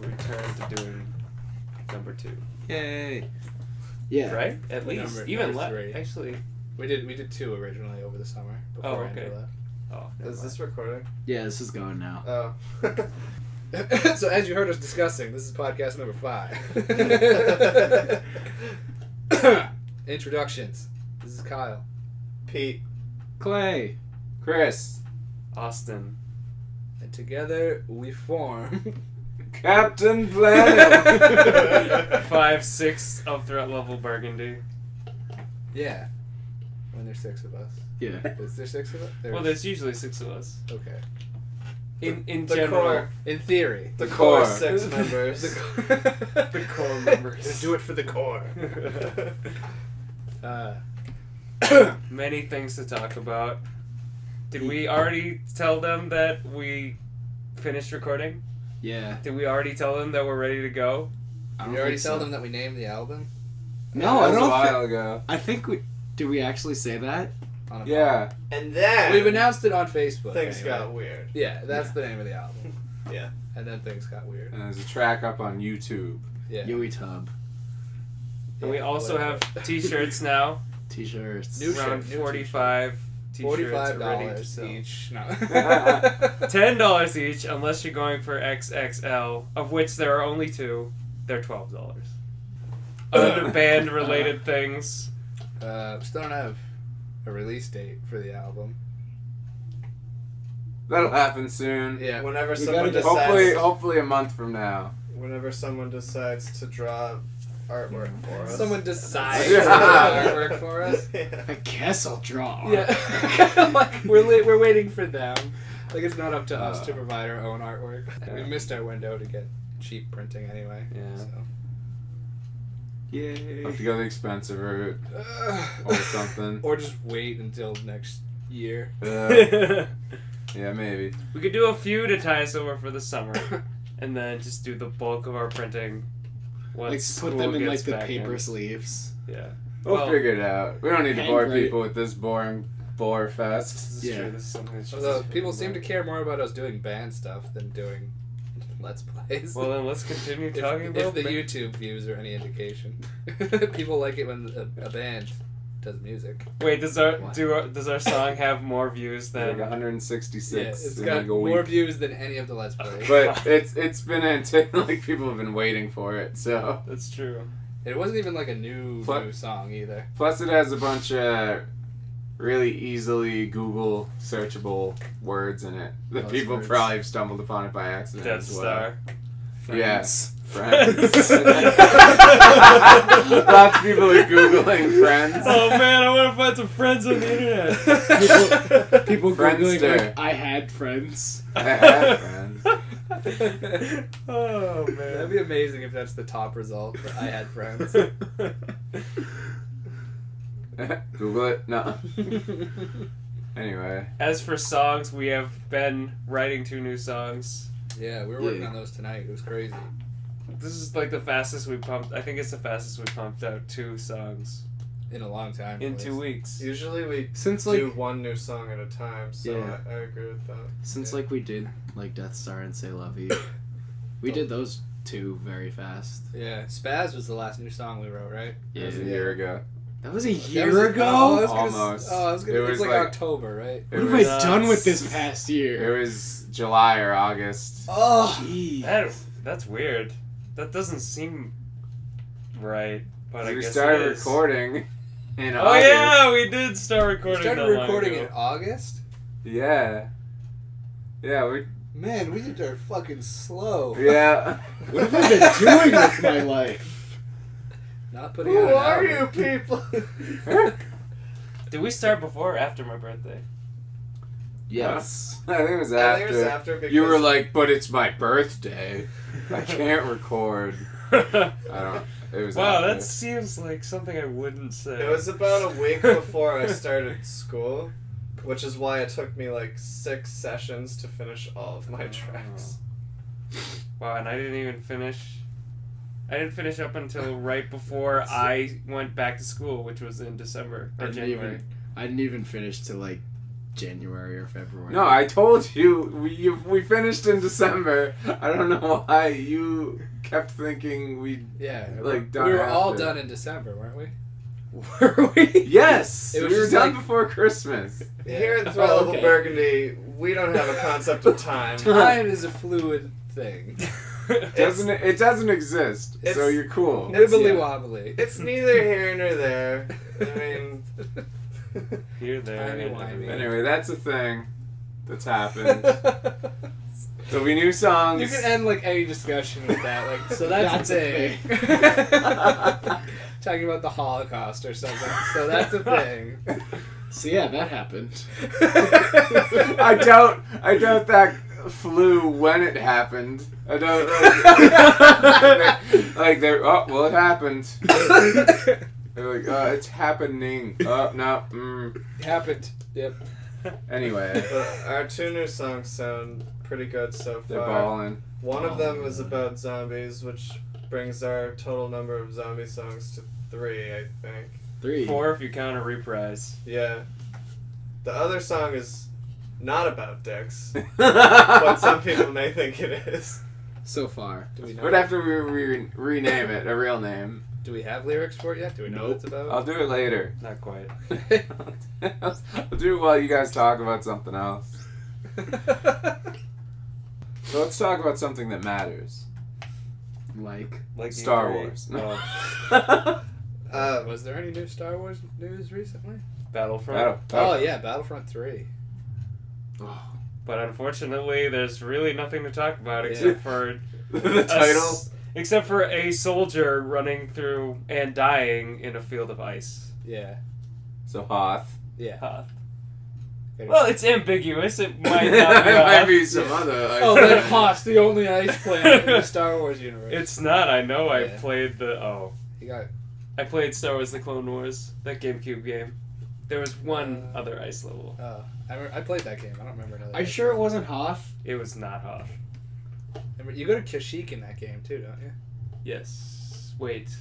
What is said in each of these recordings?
return to doing number 2. Yay! Yeah. Right? At least. Number Even 3. Actually. We did 2 originally over the summer. Before okay. Andrew left. Oh, Is this recording? Yeah, this is going now. Oh. So as you heard us discussing, this is podcast number 5. Introductions. This is Kyle. Pete. Clay. Chris. Austin. And together we form... Captain Planet. 5/6 of threat level Burgundy. Yeah. When there's 6 of us. Yeah. Is there 6 of us? Well, there's usually 6 of us. Okay. In The general. core. In theory. The core Core. 6 members. The core members. Do it for the core. Many things to talk about. Did we already tell them that we finished recording? Yeah. Did we already tell them that we're ready to go? I don't We already think tell so. them that we named the album? No, that I was a don't while ago. I think we... Did we actually say that? On a Yeah. And then We've announced it on Facebook. things anyway. got weird. Yeah, that's the name of the album. Yeah. And then things got weird. And there's a track up on YouTube. Yeah. Yui Tub. And we also whatever. have t-shirts now. T-shirts. New Around shirt, new 45 t-shirts ready to $45 sell. each. No. $10 each, unless you're going for XXL, of which there are only 2. They're $12. Other band-related things. We still don't have a release date for the album. That'll happen soon. Yeah. Whenever We someone gotta decides, Hopefully a month from now. whenever someone decides to draw artwork for us. Someone decides Yeah. to draw artwork for us. Yeah. I guess I'll draw art. Yeah. Like, we're waiting for them. Like, it's not up to us to provide our own artwork. We missed our window to get cheap printing anyway. Yeah. So. Yay. Have to go the expensive route or something. Or just wait until next year. Yeah, maybe. We could do a few to tie us over for the summer, and then just do the bulk of our printing once Like, school put them in, like, gets the back paper in. sleeves. Yeah. We'll figure it out. We don't need to bore Handwrite. people with this boring bore fest. This is Yeah. true. This is something that's just Although people seem to care more about us doing band stuff than doing Let's Plays. Well, then let's continue talking if about the band- YouTube views are any indication. People like it when a band does music. Wait, does our song have more views Like than? 166 Yeah, it's in got like a more week. views than any of the Let's Plays. But it's been like people have been waiting for it, so. That's true. It wasn't even like a new Plus- song either. Plus, it has a bunch of really easily Google searchable words in it that Those people words. probably have stumbled upon it by accident Death as well. Star. Yes, friends. Lots of people are Googling friends. Oh man, I want to find some friends on the internet. People Googling, Friendster. like, I had friends. I have friends. Oh man, That'd be amazing if that's the top result. I had friends. Google it? No. Anyway. As for songs, we have been writing 2 new songs. Yeah, we were working Yeah. on those tonight. It was crazy. This is like the fastest we pumped. I think it's the fastest we pumped out 2 songs In a long time. in at 2 least. weeks. Usually we Since, do like, one new song at a time, so Yeah. I agree with that. since Yeah. like, we did, like, Death Star and Say Lovey, we did those 2 very fast. Yeah, Spaz was the last new song we wrote, right? It was a year ago. That was a That year was ago? Almost. I was gonna. It It was was like like- October, right? It What have was, I done with this past year? it was July or August. Oh, Jeez. That's weird. That doesn't seem right. But I We guess started it is. recording in Oh August. yeah, we did start we recording. started that long recording ago. in August. Yeah. Yeah, we. Man, we are fucking slow. Yeah. What have I been doing with my life? Not putting Who out an are album. you people? Did we start before or after my birthday? Yes. I think it was I after. think it was after because You were like, but it's my birthday. I can't record. I don't. It was. Wow, after. that seems like something I wouldn't say. it was about a week before I started school, which is why it took me like 6 sessions to finish all of my tracks. Wow, and I didn't even finish. I didn't finish up until right before I went back to school, which was in December or January. I didn't even finish till like January or February. No, I told you we finished in December. I don't know why you kept thinking we'd we done were all after. done in December, weren't we? Were we? Yes, It was we were just done like- before Christmas. Here at Thrill Level okay. Burgundy, we don't have a concept of time. Time is a fluid thing. It doesn't exist, so It's- you're cool. Wibbly wobbly. It's neither here nor there. I mean, Here, there, Timey and wimey. everywhere. Anyway, that's a thing that's happened. There'll be new songs. You can end like any discussion with that. Like, so that's a a thing. Talking about the Holocaust or something. So that's a thing. So yeah, that happened. I doubt that flew when it happened. I don't like they're it happened. They're like, it's happening. No. Happened. Yep. Anyway, but our 2 new songs sound pretty good so they're far. balling. One of them is about zombies, which brings our total number of zombie songs to 3, I think. 3. 4 if you count a reprise. Yeah. The other song is not about dicks, but some people may think it is. So far. Do we know? But after we rename it, a real name, Do we have lyrics for it yet? Do we know what Nope. it's about? I'll do it later. Not quite. I'll do it while you guys talk about something else. So let's talk about something that matters. Like. Like Star E3. Wars. No. Oh, Was there any new Star Wars news recently? Battlefront. Oh yeah, Battlefront 3. Oh. But unfortunately, there's really nothing to talk about Yeah. except for The title. except for a soldier running through and dying in a field of ice. Yeah. So Hoth. Yeah. Hoth. Well, it's ambiguous. It might not be There might Hoth. be some other. Oh, then Hoth's the only ice planet in the Star Wars universe. It's not. I know. I Yeah. played the. You got I played Star Wars: The Clone Wars, that GameCube game. There was one Uh, other ice level. I played that game. I don't remember another. Are you sure it wasn't Hoth? It was not Hoth. Remember, you go to Kashyyyk in that game too, don't you? Yes. Wait.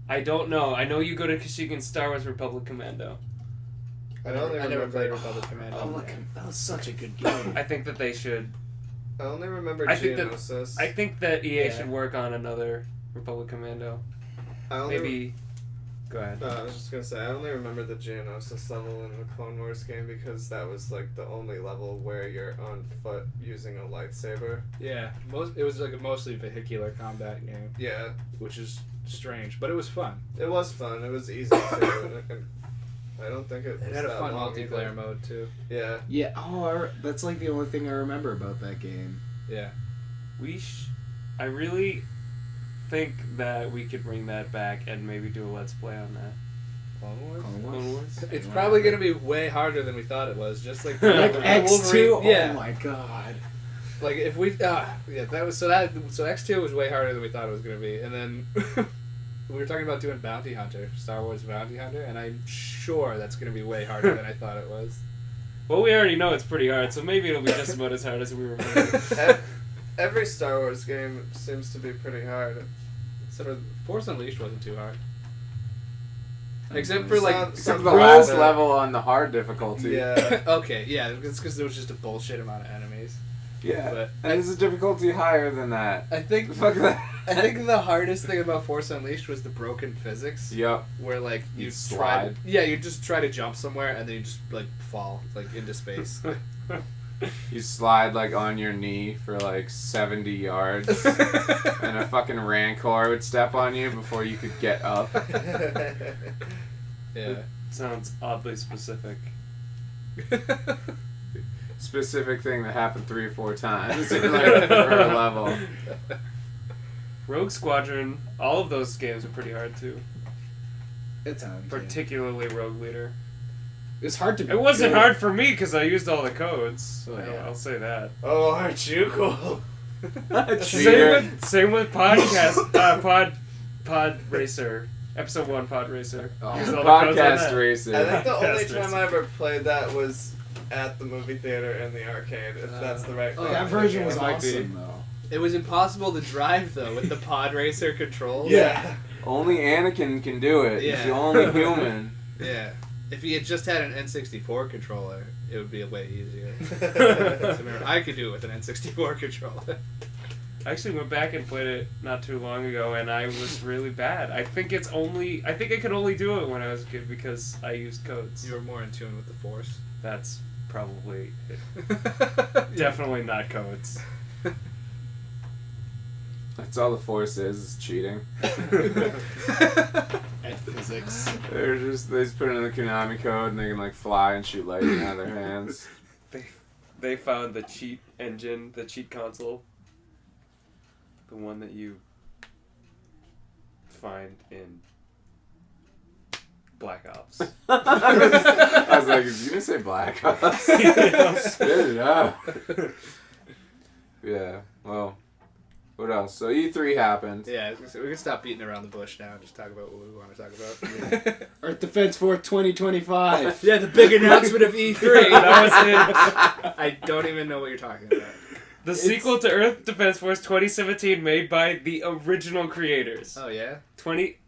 I don't know. I know you go to Kashyyyk in Star Wars Republic Commando. I only I never remember. played Republic Commando. Oh, look, that was such a good game. I think that they should. I only remember I think that- Geonosis. I think that EA Yeah. should work on another Republic Commando. I only Maybe. Go ahead. No, I was just gonna say I only remember the Geonosis level in the Clone Wars game because that was like the only level where you're on foot using a lightsaber. Yeah, it was like a mostly vehicular combat game, Yeah, which is strange, but it was fun. it was fun. It was easy too. and I don't think it was It had a that fun long multiplayer either. mode too. Yeah, Yeah. Oh, that's like the only thing I remember about that game. Yeah. I really think that we could bring that back and maybe do a let's play on that. Clone Wars? Clone Wars? It's probably gonna be way harder than we thought it was. Just like Like X2. Wolverine- Yeah. Oh my god. Like if we so X2 was way harder than we thought it was gonna be, and then we were talking about doing Bounty Hunter, Star Wars Bounty Hunter, and I'm sure that's gonna be way harder than I thought it was. Well, we already know it's pretty hard, so maybe it'll be just about as hard as we remember. every Star Wars game seems to be pretty hard. So Force Unleashed wasn't too hard, except for like Some- Except for some the last bit. level on the hard difficulty. Yeah, okay, yeah, it's because there was just a bullshit amount of enemies. Yeah. But And there's a difficulty higher than that. I think Fuck that. I think the hardest thing about Force Unleashed was the broken physics. Yep. Where like you You'd try, slide. you just try to jump somewhere and then you just like fall like into space. You slide like on your knee for like 70 yards, and a fucking rancor would step on you before you could get up. Yeah. Sounds oddly specific. Specific thing that happened 3 or 4 times in like for a level. Rogue Squadron, all of those games are pretty hard too. It's hard. Particularly Rogue Leader. It's hard to. It wasn't good. hard for me because I used all the codes. Oh, yeah. I'll say that. oh, aren't you cool? Cheater. Same with podcast Pod Racer. Episode 1 Pod Racer. Oh, Used all the codes on Podcast that. racer. I think the only Podcasters. time I ever played that was at the movie theater in the arcade, if that's the right. Oh, thing That to version think was of. might be. awesome though. It was impossible to drive though with the pod racer controls. Yeah. Only Anakin can do it. He's Yeah. the only human. Yeah. If he had just had an N64 controller, it would be way easier. I could do it with an N64 controller. I actually went back and played it not too long ago, and I was really bad. I think I could only do it when I was a kid because I used codes. You were more in tune with the Force. That's probably it. Definitely not codes. That's all the Force is cheating. And physics. They just put in the Konami code and they can like fly and shoot lightning out of their hands. They found the cheat engine, the cheat console. The one that you find in Black Ops. I was like, is you gonna say Black Ops? Spit it out. Yeah, well, what else? So E3 happened. Yeah, I was gonna say, we can stop beating around the bush now and just talk about what we want to talk about. Earth Defense Force 2025. Yeah, the big announcement of E3. That was it. I don't even know what you're talking about. The sequel to Earth Defense Force 2017 made by the original creators. Oh, yeah?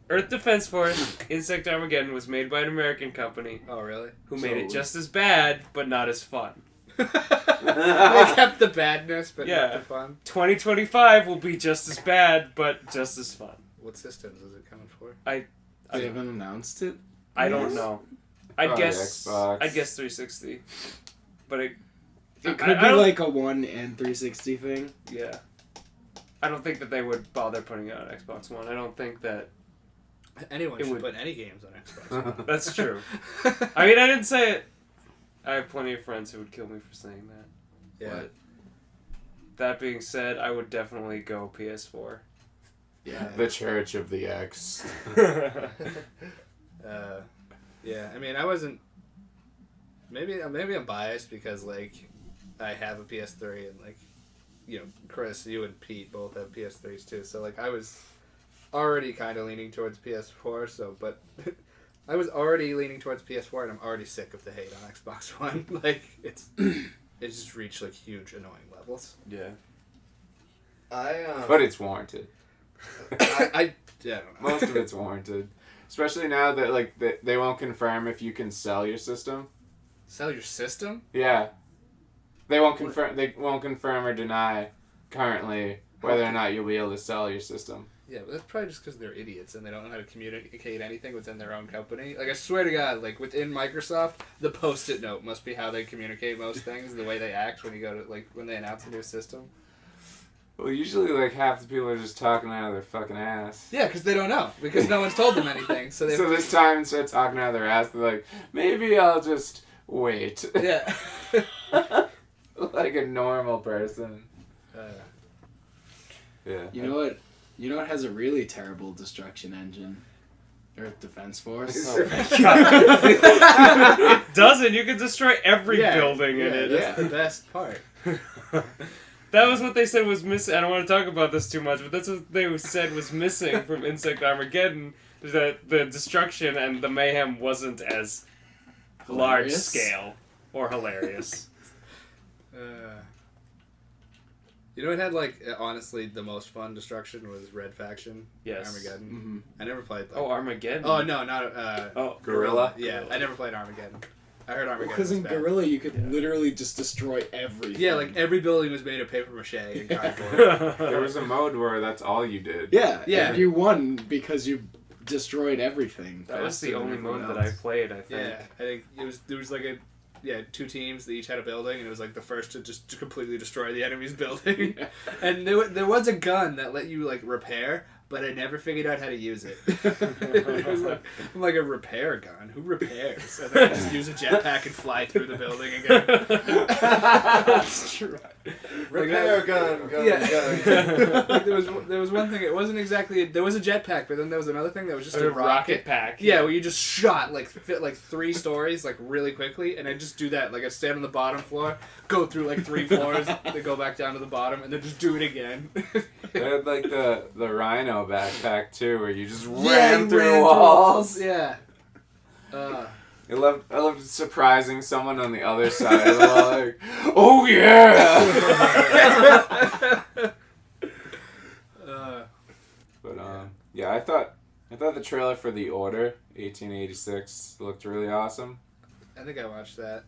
Earth Defense Force Insect Armageddon was made by an American company Oh, really? who made it just as bad, but not as fun. They kept the badness, but not the fun. 2025 will be just as bad, but just as fun. What systems is it coming for? They haven't announced it? I don't know. I'd Probably guess Xbox. 360. But It could be like a 1 and 360 thing. Yeah. I don't think that they would bother putting it on Xbox One. I don't think that... Anyone should put any games on Xbox One. That's true. I mean, I didn't say it. I have plenty of friends who would kill me for saying that. Yeah. But that being said, I would definitely go PS4. Yeah. The Church of the X. Yeah, I mean, I wasn't... Maybe I'm biased because, like, I have a PS3 and, like, you know, Chris, you and Pete both have PS3s too. So, like, I was already kind of leaning towards PS4, so, but... I was already leaning towards PS4, and I'm already sick of the hate on Xbox One. Like, it's just reached, like, huge annoying levels. Yeah. But it's warranted. I don't know. Most of it's warranted. Especially now that, like, they won't confirm if you can sell your system. Sell your system? Yeah. They won't confirm or deny currently whether or not you'll be able to sell your system. Yeah, but that's probably just because they're idiots and they don't know how to communicate anything within their own company. Like, I swear to God, like, within Microsoft, the Post-it note must be how they communicate most things, the way they act when you go to, like, when they announce a new system. Well, usually, like, half the people are just talking out of their fucking ass. Yeah, because they don't know. Because no one's told them anything. So this time, instead of talking out of their ass, they're like, maybe I'll just wait. Yeah. Like a normal person. Yeah. You know what? You know what has a really terrible destruction engine? Earth Defense Force. Oh my God. It doesn't. You can destroy every building in it. That's the best part. That was what they said was missing. I don't want to talk about this too much, but that's what they said was missing from Insect Armageddon. Is that the destruction and the mayhem wasn't as large scale or hilarious. You know, it had, like, honestly, the most fun destruction was Red Faction. Yes. Armageddon. Mm-hmm. I never played, like... Oh, Armageddon. Oh, no, not... Gorilla? Yeah, I never played Armageddon. I heard Armageddon Because in was bad. Gorilla, you could literally just destroy everything. Yeah, like, every building was made of paper mache and cardboard. There was a mode where that's all you did. Yeah, Yeah. and you won because you destroyed everything. That was the faster than only everyone mode that else. I played, I think. Yeah, I think there was, like, two teams that each had a building, and it was, like, the first to completely destroy the enemy's building. And there was a gun that let you, like, repair, but I never figured out how to use it. It was like, I'm like, a repair gun? Who repairs? And then I just use a jetpack and fly through the building again. That's true. Repair gun. Like, there was one thing, it wasn't exactly, there was a jetpack, but then there was another thing that was just a rocket pack. Yeah, where you just shot, like, fit, like, 3 stories, like, really quickly, and I just do that. Like, I stand on the bottom floor, go through, like, 3 floors, then go back down to the bottom, and then just do it again. They had, like, the Rhino backpack, too, where you just Yeah, ran you through ran walls. Yeah. I loved surprising someone on the other side. Like, oh, yeah! But, yeah, I thought I thought the trailer for The Order 1886 looked really awesome. I think I watched that.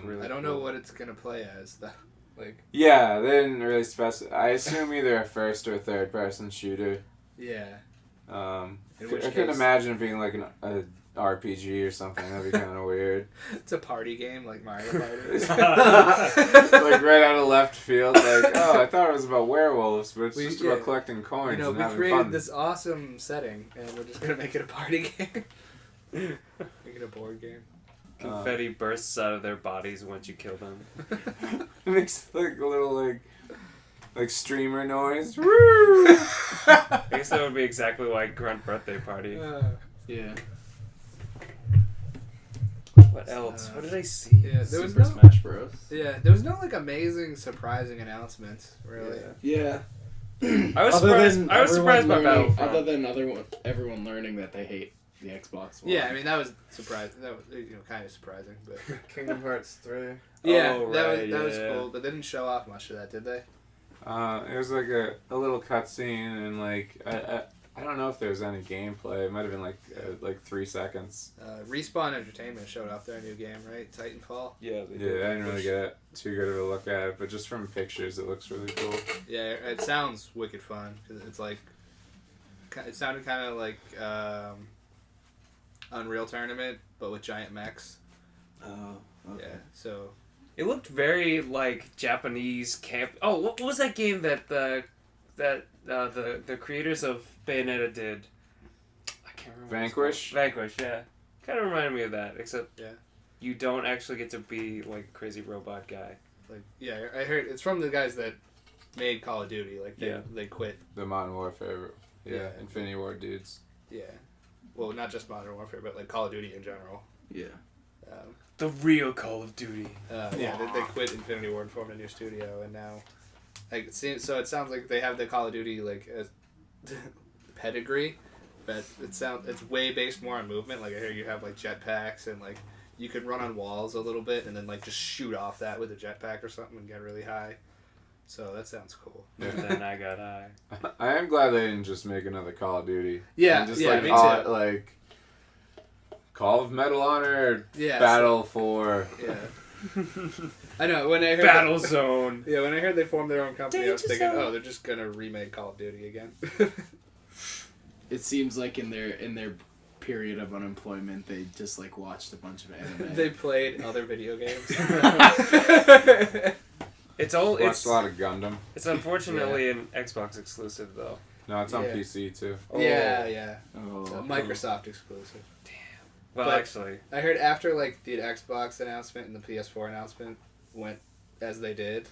Really I don't know what it's gonna play as though. Like. Yeah, they didn't really specify. I assume either a first or third person shooter. Yeah. I In which could case- imagine it being like a RPG or something. That'd be kind of weird. It's a party game like Mario Party. Like right out of left field. Like, oh, I thought it was about werewolves, but it's just about yeah. collecting coins You know, and we having created fun. this awesome setting, and we're just gonna make it a party game. Make it a board game. Confetti bursts out of their bodies once you kill them. It makes like a little like streamer noise. Woo! I guess that would be exactly like Grunt Birthday Party. Yeah. What else? What did I see? Yeah, there was Super no. Smash Bros. Yeah, there was no like amazing, surprising announcements, really. Yeah. I was surprised. I was surprised by Battlefront. Other than everyone learning that they hate the Xbox One. Yeah, I mean that was surprising. That was kind of surprising, but Kingdom Hearts 3. yeah, Oh, that right, was yeah. cool. But they didn't show off much of that, did they? It was like a little cutscene and like I don't know if there was any gameplay. It might have been like 3 seconds. Respawn Entertainment showed off their new game, right? Titanfall. Yeah, they Yeah, did. I didn't really get too good of a look at it, but just from pictures, it looks really cool. Yeah, it sounds wicked fun because it's like it sounded kind of like Unreal Tournament, but with giant mechs. Oh. Okay. Yeah, so It looked very like Japanese camp. Oh, what was that game that the creators of Bayonetta did? I can't remember. what it's Vanquish? called. Vanquish, yeah. Kind of reminded me of that, except Yeah. you don't actually get to be like a crazy robot guy. like yeah, I heard it's from the guys that made Call of Duty. Like Yeah. they quit. The Modern Warfare, Yeah. Infinity War dudes. Yeah. Well, not just Modern Warfare, but like Call of Duty in general. Yeah. The real Call of Duty. Yeah, they quit Infinity War and formed a new studio, and now, like, it sounds like they have the Call of Duty like pedigree, but it's way based more on movement. Like I hear you have like jetpacks and like you can run on walls a little bit and then like just shoot off that with a jetpack or something and get really high. So that sounds cool. But then I got high. I am glad they didn't just make another Call of Duty. Yeah, And just yeah, like me call too. it like Call of Medal Honor, Yeah, Battle for. Yeah. I know when I heard Battle Zone. Yeah, when I heard they formed their own company, I was Danger thinking, Zone. oh, they're just gonna remake Call of Duty again. It seems like in their period of unemployment, they just like watched a bunch of anime. They played other video games. It's all. Watched It's a lot of Gundam. it's unfortunately an Xbox exclusive though. No, it's on Yeah. PC too. Yeah. Oh. Microsoft exclusive. Well, But- actually, I heard after like the Xbox announcement and the PS4 announcement went as they did,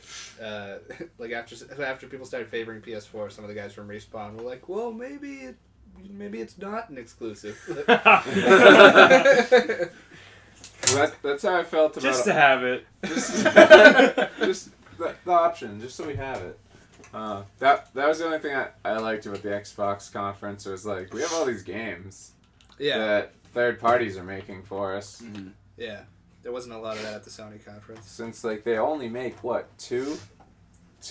like after people started favoring PS4, some of the guys from Respawn were like, "Well, maybe it's not an exclusive." Well, that's how I felt about just to have it. just the option, just so we have it. That was the only thing I liked about the Xbox conference. Was like we have all these games Yeah, that third parties are making for us. Mhm. yeah. There wasn't a lot of that at the Sony conference. Since like they only make what two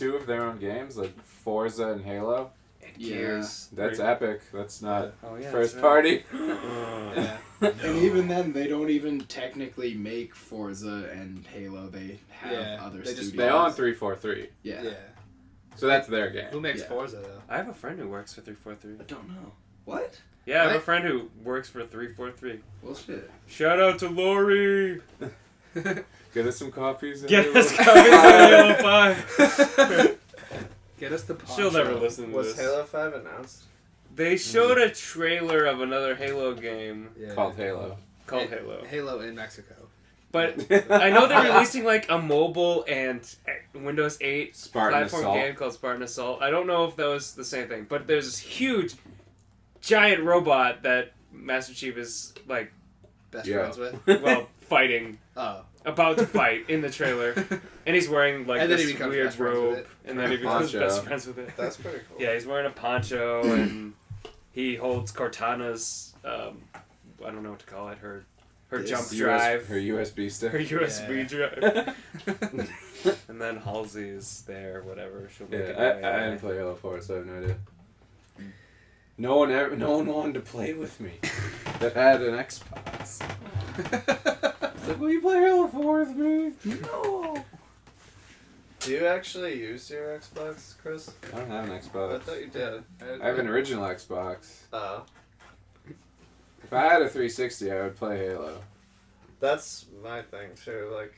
of their own games, like Forza and Halo. Gears. That's epic. That's not Oh yeah. first that's party. Yeah. And even then, they don't even technically make Forza and Halo. They have Yeah, other they just- studios. They own 343, Yeah. Yeah. so that's their game. Who makes Yeah. Forza though? I have a friend who works for 343. I don't know. What? Yeah, I have a What? friend who works for 343. Well, shit. Shout out to Lori. Get us some copies. of Get Halo. us copies of Halo 5. Get us the poncho. She'll never listen to Was this. Halo 5 announced? They showed a trailer of another Halo game Yeah. Called Halo. called Halo. Halo in Mexico. But I know they're releasing like a mobile and Windows 8 Spartan platform Assault. game called Spartan Assault. I don't know if that was the same thing, but there's this huge, giant robot that Master Chief is like, Best Yeah. friends with. well, fighting, Oh. about to fight in the trailer, and he's wearing like And then he this becomes weird best friends with robe, it. and then he becomes Poncho. best friends with it. That's pretty cool. Yeah, he's wearing a poncho and he holds Cortana's, I don't know what to call it, her jump drive, Her USB stick. her USB drive. And then Halsey is there, whatever. She'll make Yeah, it I anyway. didn't play Halo 4, so I have no idea. no one wanted to play with me that had an Xbox. It's like, will you play Halo 4 with me? No. Do you actually use your Xbox, Chris? I don't have an I Xbox. thought you did. I have an original Xbox. Oh. If I had a 360, I would play Halo. That's my thing too, like,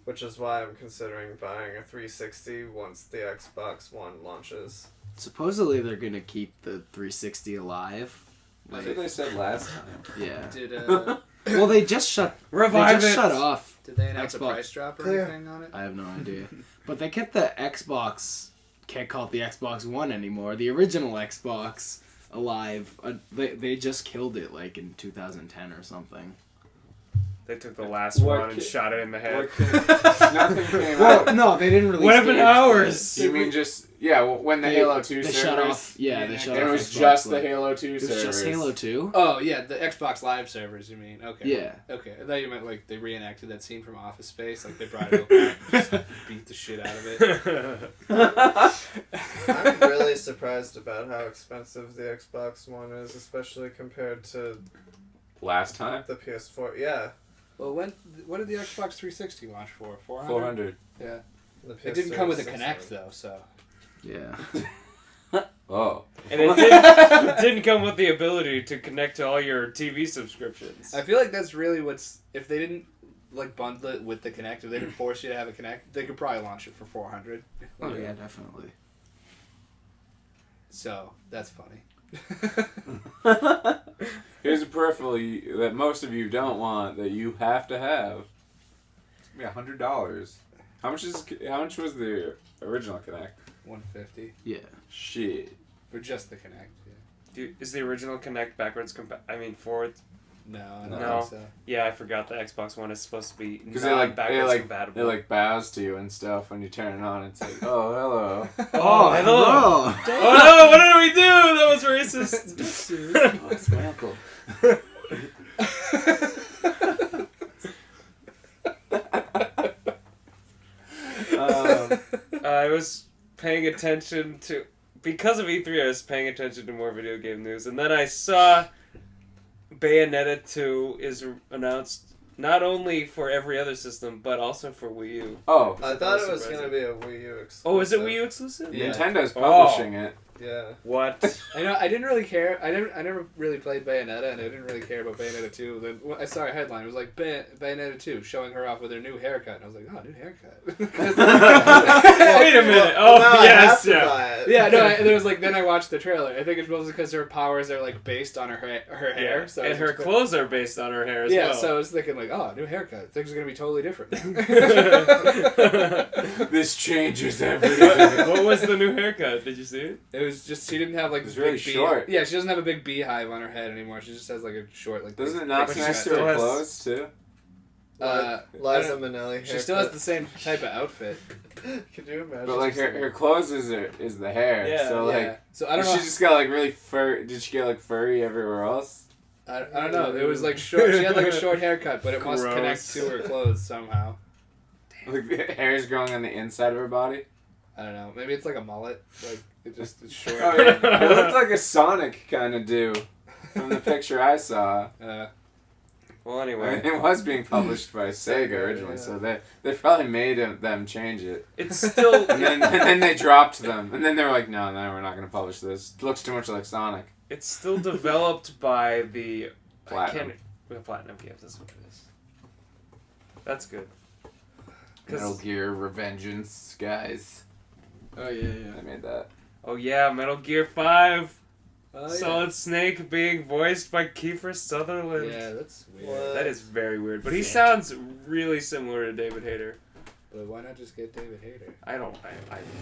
which is why I'm considering buying a 360 once the Xbox One launches. Supposedly they're gonna keep the 360 alive. That's what they said last time. Yeah. Did Well, they just shut off. Did they announce Xbox. a price drop or Clear. anything on it? I have no idea. But they kept the Xbox. Can't call it the Xbox One anymore. The original Xbox alive. They just killed it like in 2010 or something. They took the last What one and ki- shot it in the head. Nothing came Well, out. no, they didn't release. What happened to games, ours? You mean just when the They- Halo 2 They servers? shut off. Yeah, they shut And off. it was Xbox, just the like- Halo 2 It was servers. just Halo 2. Oh yeah, the Xbox Live servers. You mean? Okay. Yeah. Okay, I thought you meant like they reenacted that scene from Office Space, like they brought it over and just beat the shit out of it. I'm really surprised about how expensive the Xbox One is, especially compared to Last time? the PS4. Yeah, Well, what did the Xbox 360 launch for? 400. 400. Yeah. the It didn't come with a PS3 Kinect though, so. Yeah. Oh. And it didn't come with the ability to connect to all your TV subscriptions. I feel like that's really what's if they didn't like bundle it with the Kinect, if they didn't force you to have a Kinect, they could probably launch it for 400. Oh yeah, definitely. So that's funny. Here's a peripheral that most of you don't want that you have to have. Yeah, $100. How much was the original Kinect? 150 Yeah. Shit. for just the Kinect. Yeah. Dude, is the original Kinect backwards forward? No, I No. don't think so. Yeah, I forgot the Xbox One is supposed to be Because backwards it compatible. like bows to you and stuff when you turn it on. It's like, oh, hello. Oh, hello! hello. Oh no! What did we do? That was racist. Oh, it's my uncle. I was paying attention to because of E3. I was paying attention to more video game news, and then I saw Bayonetta 2 is announced not only for every other system but also for Wii U. Oh, I thought it was Surprising. going to be a Wii U exclusive. Oh, is it Wii U exclusive? Yeah. Nintendo publishing it. Yeah. What? I didn't really care. I never really played Bayonetta, and I didn't really care about Bayonetta 2. Then I saw a headline. It was like Bayonetta 2 showing her off with her new haircut, and I was like, oh, new haircut. Wait a minute. Well, now Oh I have yes, to yeah. buy it. Yeah, no. There was like then I watched the trailer. I think it's mostly because her powers are like based on her hair. So I and was her expect- clothes are based on her hair as Yeah, well. so I was thinking like, oh, new haircut. Things are gonna be totally different. This changes everything. What was the new haircut? Did you see it? It was just she didn't have like It was this really big short. Yeah, she doesn't have a big beehive on her head anymore. She just has like a short like. Doesn't big- it not big connect to haircut. still her has- clothes too? I Liza don't- Minnelli. She still has haircut. the same type of outfit. Could you imagine? But like her clothes is the hair. Yeah. So Yeah. like So I don't know. she just got like really fur. Did she get like furry everywhere else? I don't know. It was like short. She had like a short haircut, but it must Gross. connect to her clothes somehow. Like the hair's growing on the inside of her body. I don't know. Maybe it's like a mullet. Like it's short. Oh yeah, it looked like a Sonic kind of do from the picture I saw. Well, I mean, anyway, it was being published by Sega originally, so they probably made them change it. it's still. And then they dropped them, and then they were like, no, we're not going to publish this. It looks too much like Sonic. It's still developed by the Platinum. Platinum Games. That's what it is. That's good. Metal Gear Revengeance guys. Oh yeah, yeah. They made that. Oh yeah, Metal Gear 5. Oh, Solid Snake being voiced by Kiefer Sutherland. Yeah, that's weird. What? That is very weird, but he sounds really similar to David Hayter. But why not just get David Hayter? I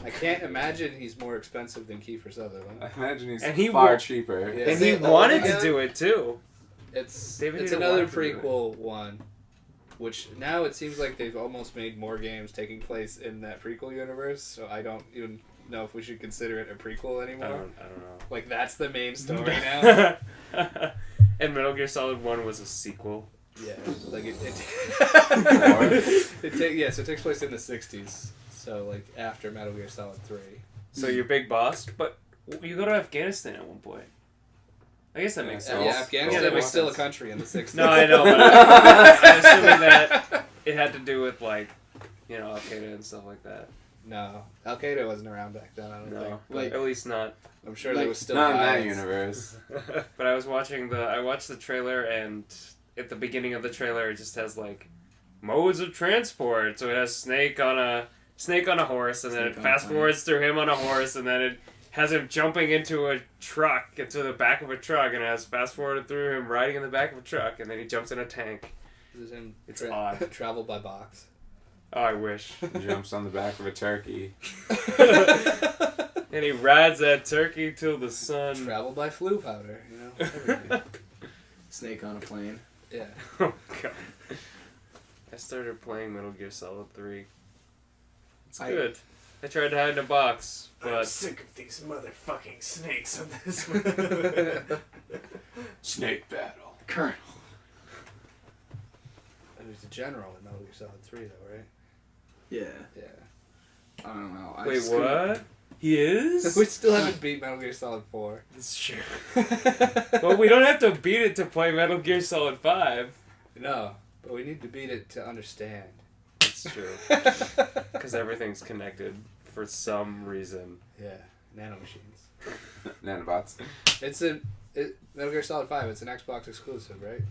I can't imagine he's more expensive than Kiefer Sutherland. I imagine he's And he far wa- cheaper. Yeah. and Is he it old wanted to again? do it too. It's David it's Hayter another wanted to do it. prequel one, which now it seems like they've almost made more games taking place in that prequel universe. So I don't even know if we should consider it a prequel I anymore. don't know. Like that's the main story now. And Metal Gear Solid 1 was a sequel. Yeah, like it Or- so it takes place in the 60s. So like after Metal Gear Solid 3. So you're Big Boss, but you go to Afghanistan at one point. I guess that makes Yeah, sense. Yeah, Yeah, Afghanistan that was makes still sense. a country in the 60s. No, I know, but I'm assuming that it had to do with, like, Al Qaeda and stuff like that. No, Al Qaeda wasn't around back then. I don't think. No, Like- at least not. I'm sure Like, there was still Not in that violence. universe. But I watched the trailer, and at the beginning of the trailer, it just has like modes of transport. So it has Snake on a horse, and then it Snake on a fast forwards through him on a horse, and then it has him jumping into a truck, into the back of a truck, and it has fast forwarded through him riding in the back of a truck, and then he jumps in a tank. This is him It's odd. travel by box. Oh, I wish. Jumps on the back of a turkey. And he rides that turkey till the sun. Travel by flu powder. Everything. Snake on a plane. Yeah. Oh god. I started playing Metal Gear Solid 3. It's good. I tried to hide in a box, I'm but sick of these motherfucking snakes on this. Snake battle. Colonel. He was the general in Metal Gear Solid 3, though, right? Yeah. Yeah. I don't know. I wait, just couldn't- what? He is? We still haven't beat Metal Gear Solid 4. That's true. Well, we don't have to beat it to play Metal Gear Solid 5. No, but we need to beat it to understand. That's true. Because everything's connected for some reason. Yeah, nanomachines. Nanobots. Metal Gear Solid 5, it's an Xbox exclusive, right?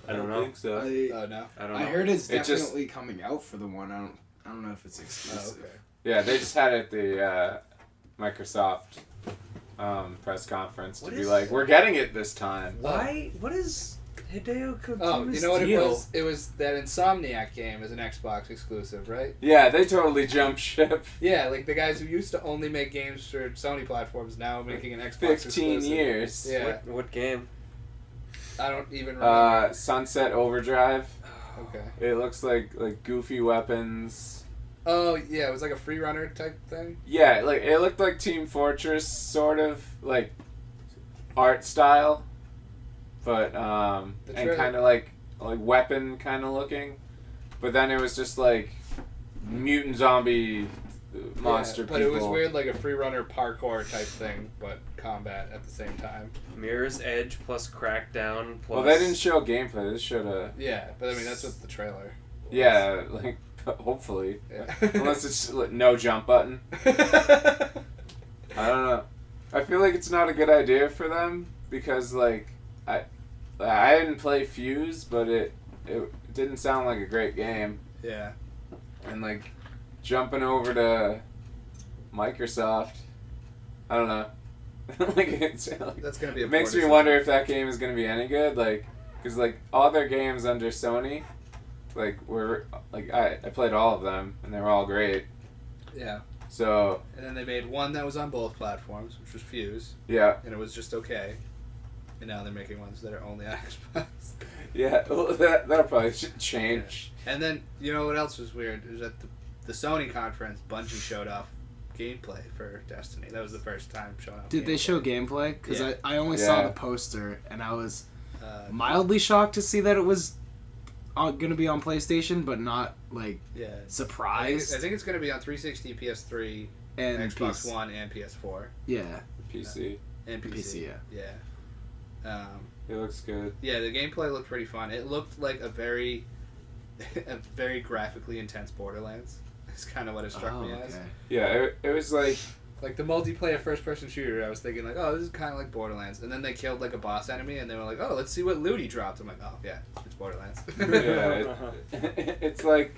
I don't know. think so. Oh, no? I don't know. I heard it's It just- definitely coming out for the one. I don't know if it's Oh, exclusive. okay. Yeah, they just had it at the Microsoft press conference to What be is- like, we're getting it this time. Why? What is Hideo Kojima's Oh, you know what deal? it was? It was that Insomniac game is an Xbox exclusive, right? Yeah, they totally jumped ship. Yeah, like the guys who used to only make games for Sony platforms now making an Xbox 15 exclusive. years. Yeah, What game? I don't even remember. Sunset Overdrive. Okay. It looks like goofy weapons. Oh, yeah, it was like a free runner type thing. Yeah, like it looked like Team Fortress sort of like art style, but and trailer- kind of like weapon kind of looking, but then it was just like mutant zombie monster Yeah, but people. it was weird, like a free runner parkour type thing, but combat at the same time. Mirror's Edge plus Crackdown plus... Well, they didn't show gameplay. They showed a Yeah, but I mean that's what the trailer. yeah, like hopefully, Yeah. unless it's like, no jump button. I don't know. I feel like it's not a good idea for them because like I didn't play Fuse, but it didn't sound like a great game, Yeah. and like jumping over to Microsoft, I don't know. Like it's like, That's gonna be a it makes poor me wonder if that game is gonna be any good. Like, because like all their games under Sony, like were like I played all of them and they were all great. decision. Yeah. So And then they made one that was on both platforms, which was Fuse, yeah, and it was just okay. And now they're making ones that are only on Xbox. yeah, well, that'll probably change. And then, you know what else was weird? It was at the Sony conference, Bungie showed off gameplay for Destiny. That was the first time showing off Did they gameplay. show gameplay? Because Yeah. I only saw Yeah. the poster, and I was Mildly. mildly shocked to see that it was going to be on PlayStation, but not, like, Yeah. surprised. I think it's going to be on 360, PS3, and Xbox PC. One, and PS4. Yeah. PC, And PC. PC, Yeah. it looks good. Yeah, the gameplay looked pretty fun. It looked like a very graphically intense Borderlands. It's kind of what it struck me as. okay. Yeah, it was like Like the multiplayer first-person shooter, I was thinking like, oh, this is kind of like Borderlands. And then they killed like a boss enemy, and they were like, oh, let's see what loot he dropped. I'm like, oh yeah, it's Borderlands. yeah, it's like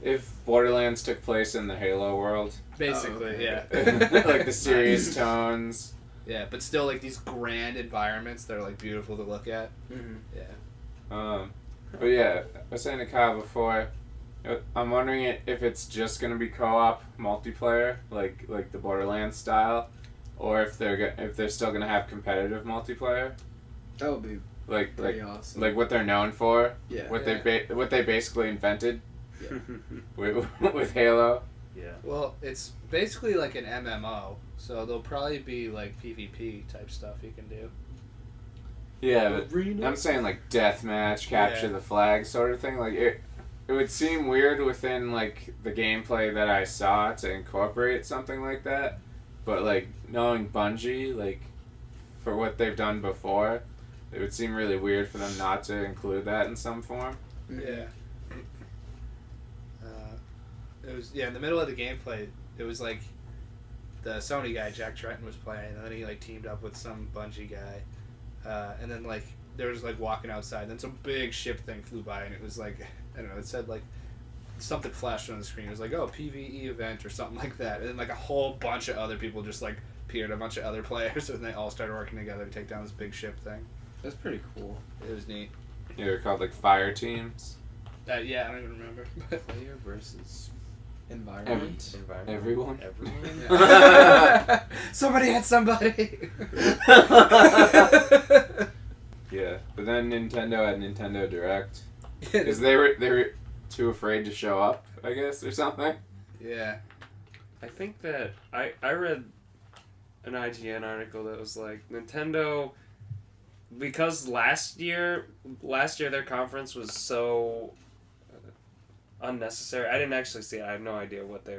if Borderlands took place in the Halo world, Basically, Oh, yeah. like the serious tones. Yeah, but still like these grand environments that are like beautiful to look at. Mhm. Yeah. But yeah, I was saying to Kyle before, I'm wondering if it's just gonna be co-op multiplayer, like the Borderlands style, or if they're still gonna have competitive multiplayer, That would be like pretty awesome. like what they're known for, yeah. what Yeah. what they basically invented with Halo. Yeah. Well, it's basically like an MMO, so there'll probably be like PvP type stuff you can do. Yeah, but I'm saying like deathmatch, capture Yeah. the flag sort of thing. Like it would seem weird within like the gameplay that I saw to incorporate something like that. But like knowing Bungie, like for what they've done before, it would seem really weird for them not to include that in some form. Yeah. It was in the middle of the gameplay. It was like the Sony guy Jack Tretton was playing, and then he like teamed up with some Bungie guy, and then like they were just like walking outside. And then some big ship thing flew by, and it was like I don't know. It said like something flashed on the screen. It was like PvE event or something like that, and then like a whole bunch of other people just like appeared, a bunch of other players, and they all started working together to take down this big ship thing. That's pretty cool. It was neat. Yeah, they're called like fire teams. Yeah, I don't even remember. Player versus environment. Everyone. Yeah. Somebody had somebody. Yeah, but then Nintendo had Nintendo Direct Yeah. because they were too afraid to show up, I guess, or something. Yeah. I think that I read an IGN article that was like Nintendo, because last year their conference was so unnecessary. I didn't actually see it. I have no idea what they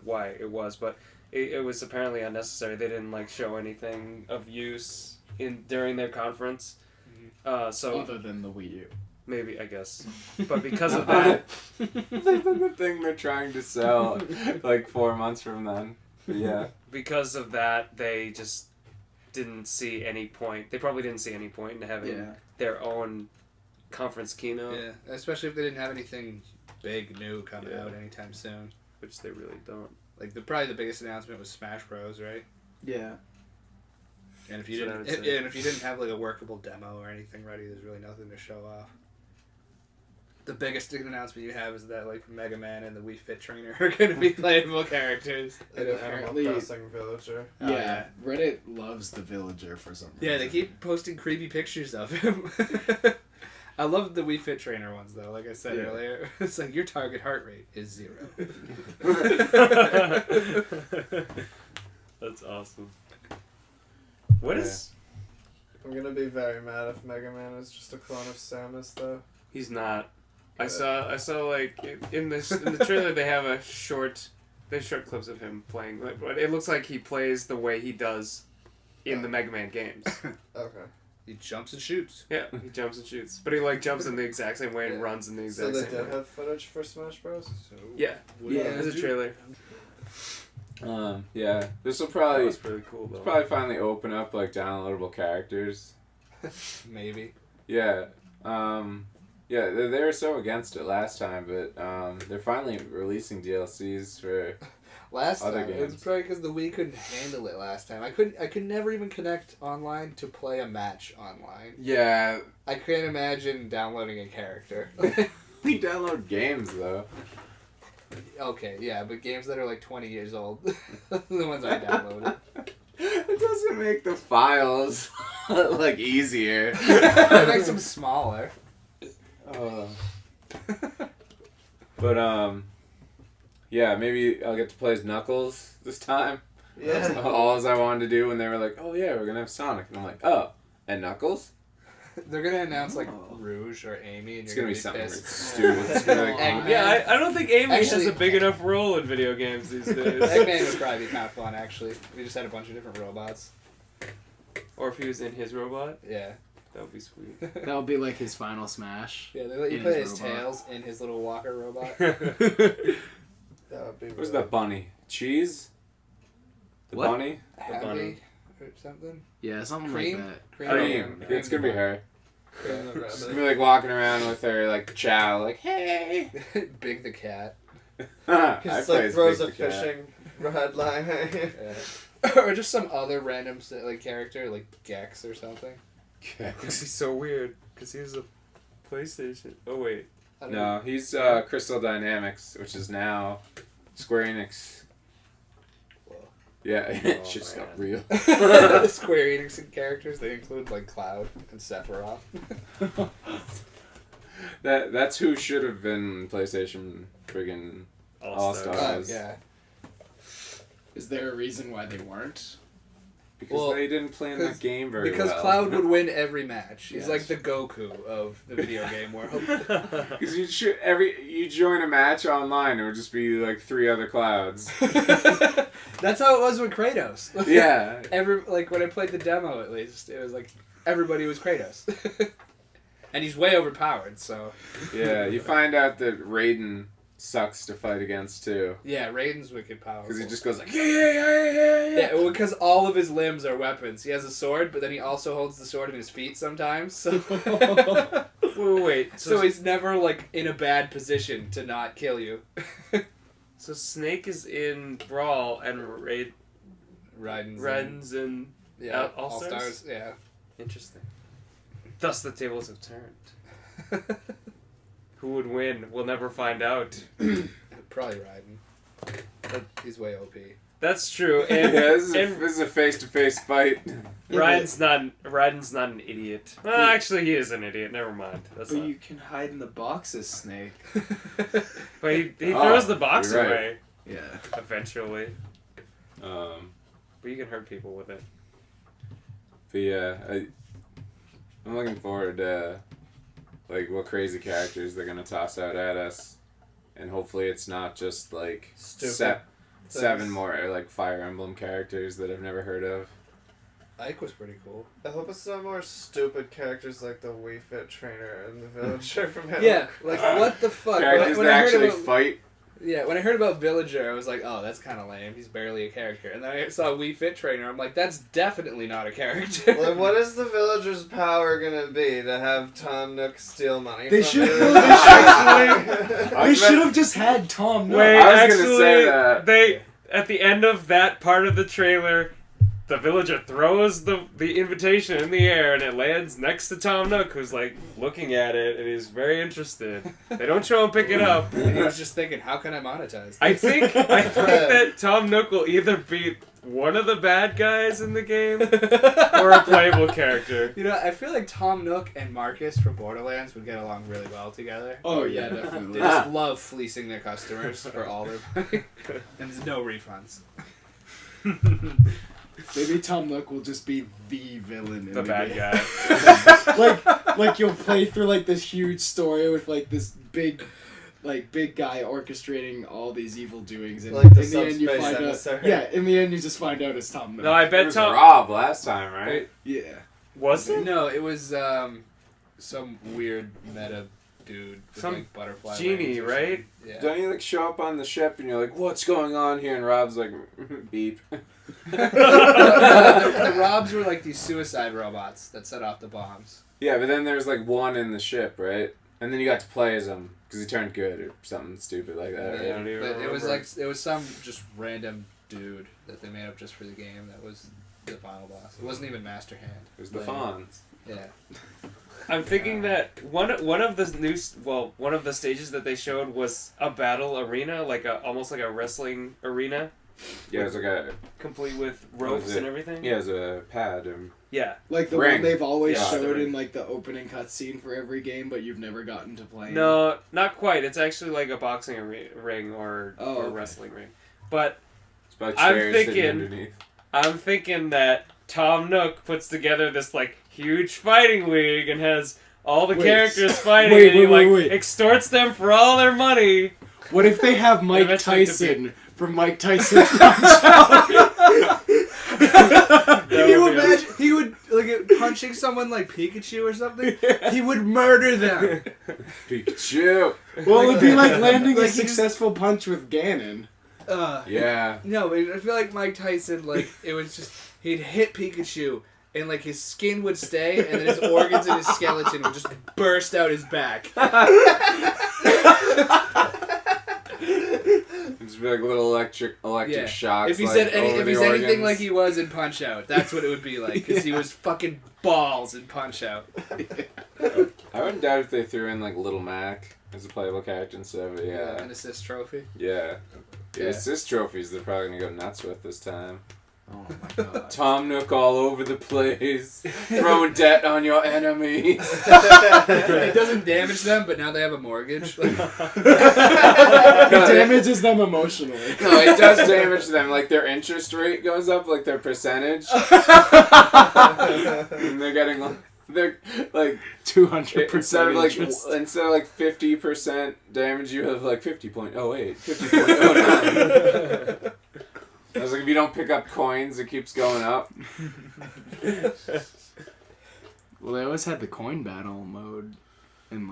why it was, but it was apparently unnecessary. They didn't like show anything of use during their conference. So Other than the Wii U. maybe, I guess, but because of that, Other than the thing they're trying to sell like 4 months from then. Yeah. because of that, they just didn't see any point. They probably didn't see any point in having their own conference keynote, Yeah, especially if they didn't have anything big new coming out anytime soon. which they really don't. Like probably the biggest announcement was Smash Bros, right? Yeah. And if you That's what I didn't, would say. and if you didn't have like a workable demo or anything ready, there's really nothing to show off. The biggest announcement you have is that like Mega Man and the Wii Fit Trainer are going to be playable characters. And apparently- Animal Crossing Villager. Oh, Yeah. Reddit loves the villager for some reason. Yeah, they keep posting creepy pictures of him. I love the Wii Fit Trainer ones though. Like I said earlier, it's like your target heart rate is 0. That's awesome. What is? I'm gonna be very mad if Mega Man is just a clone of Samus, though. He's not. I saw like in the trailer they have short clips of him playing, but it looks like he plays the way he does in the Mega Man games. Okay. He jumps and shoots. Yeah, he jumps and shoots, but he like jumps in the exact same way and runs in the So exact they same did way. have footage for Smash Bros? Yeah, Yeah. there's a trailer. Yeah. This will That probably was pretty cool though. finally open up like downloadable characters. Maybe. Yeah. Yeah, they were so against it last time, but they're finally releasing DLCs for Last other time, it was games. probably because the Wii couldn't handle it last time. I could never even connect online to play a match online. Yeah, I can't imagine downloading a character. we download games though. Okay, yeah, but games that are like 20 years old, the ones I downloaded. It doesn't make the files like easier. It makes them smaller. But yeah, maybe I'll get to play as Knuckles this time. Yeah. That's all I wanted to do when they were like, "Oh yeah, we're gonna have Sonic," and I'm like, "Oh, and Knuckles." They're gonna announce like Rouge or Amy, and It's you're gonna be be something pissed. stupid. It's gonna be like, Eggman. Yeah, I don't think Amy has Actually- a big enough role in video games these days. Eggman would probably be kind of fun, actually. We just had a bunch of different robots. Or if he was in his robot, Yeah. that would be sweet. That would be like his final smash. Yeah, they let you In play his as robot. Tails in his little walker robot. That would be Where's really- that bunny? Cheese? The What? bunny? Happy bunny. or something. Yeah, something Cream? like that. Cream. It's gonna be her. Cream the She's rabbit. gonna be like walking around with her like chow, like, "Hey." Big the cat. I He just play like as throws Big a the Cat. fishing rod line at you. Yeah. Or just some other random like character, like Gex or something. Because he's so weird. Because he's a PlayStation. Oh, wait. I don't know. No, he's Crystal Dynamics, which is now Square Enix. Whoa. Yeah, it Oh, just got man. real. Square Enix characters, they include like Cloud and Sephiroth. That's who should have been PlayStation friggin' All-Stars. Yeah. Is there a reason why they weren't? Because they didn't plan that game very well. Because Cloud would win every match. He's Yes. like the Goku of the video game world. Because you join a match online, it would just be like 3 other Clouds. That's how it was with Kratos. Yeah. When I played the demo, at least, it was like everybody was Kratos. And he's way overpowered, so... Yeah, you find out that Raiden sucks to fight against, too. Yeah, Raiden's wicked powerful. Because he just goes like, yeah. Yeah, well, because all of his limbs are weapons. He has a sword, but then he also holds the sword in his feet sometimes. So, Wait. so he's never, like, in a bad position to not kill you. So Snake is in Brawl and Raiden's in yeah, All-Stars? yeah. Interesting. Thus the tables have turned. Who would win? We'll never find out. Probably Raiden. He's way OP. That's true. And, Yeah, this is a face-to-face fight. Raiden's not an idiot. Well, actually, he is an idiot. Never mind. That's But not. you can hide in the boxes, Snake. But he throws the box you're right. away Yeah. eventually. But you can hurt people with it. But yeah, I'm looking forward to like what crazy characters they're gonna toss out at us, and hopefully it's not just like Stupid 7 more like Fire Emblem characters that I've never heard of. Ike was pretty cool. I hope it's not more stupid characters like the Wii Fit trainer and the villager from Halo. Yeah, like, what the fuck? Characters When that I heard actually about- fight. Yeah, when I heard about Villager, I was like, oh, that's kind of lame. He's barely a character. And then I saw Wii Fit Trainer. I'm like, that's definitely not a character. Well, what is the villager's power gonna be to have Tom Nook steal money? They from should- you? They should have just had Tom. No. Wait, I was gonna actually, say that. they at the end of that part of the trailer, the villager throws the invitation in the air and it lands next to Tom Nook, who's like looking at it and he's very interested. They don't show him pick it up. And he was just thinking, how can I monetize this? I think that Tom Nook will either be one of the bad guys in the game or a playable character. You know, I feel like Tom Nook and Marcus from Borderlands would get along really well together. Oh yeah, They definitely. just love fleecing their customers for all their money. And there's no refunds. Maybe Tom Nook will just be the villain in The bad game. guy. like you'll play through like this huge story with like this big guy orchestrating all these evil doings, and Like the in the end you subspace find out. emissary. Yeah, in the end you just find out it's Tom Nook. No, I It bet was Tom Rob last time, right? Yeah. was it No, it was some weird meta dude with Some like butterfly genie, wings or right? something. Yeah. Don't you like show up on the ship and you're like, what's going on here? And Rob's like, beep. The Robs were like these suicide robots that set off the bombs. Yeah, but then there's like one in the ship, right? And then you got to play as him because he turned good or something stupid like that. I Right? don't even But it was remember. like it was some just random dude that they made up just for the game. That was the final boss. It wasn't even Master Hand. It was the Like, Fonz. Yeah. I'm thinking that one of the stages that they showed was a battle arena, almost like a wrestling arena, Yeah, it's like a complete with What ropes is it? and everything. he has a pad. Yeah. Like the Ring. one they've always Yeah, the showed ring. in like the opening cutscene for every game, but you've never gotten to play. No, not quite. It's actually like a boxing ring or okay. wrestling ring. But It's about I'm chairs sitting thinking- underneath. I'm thinking that Tom Nook puts together this like huge fighting league and has all the Wait. characters fighting, Wait, and he wait, like wait. extorts them for all their money. What if they have Mike Eventually to Tyson from Mike Tyson's Punch Out? Can you imagine? He would like punching someone like Pikachu or something. He would murder them. Pikachu! Well, it would be like landing Like a he just- successful punch with Ganon. Yeah. No, but I feel like Mike Tyson, like, it was just, he'd hit Pikachu, and, like, his skin would stay, and then his organs and his skeleton would just burst out his back. Just be like little electric Yeah. shocks. If he like, said over if the he's anything organs. like he was in Punch Out, that's what it would be like, because he was fucking balls in Punch Out. I wouldn't doubt if they threw in like Little Mac as a playable character and stuff. But yeah. An assist trophy. Yeah. The Yeah. assist trophies they're probably gonna go nuts with this time. Oh my god. Tom Nook all over the place, throwing debt on your enemies. It doesn't damage them, but now they have a mortgage. It damages them emotionally. No, it does damage them. Like their interest rate goes up, like their percentage. And they're getting they're like 200% instead of like interest. 50% damage, you have like 50.08, 50.09. I was like, if you don't pick up coins, it keeps going up. Well, they always had the coin battle mode in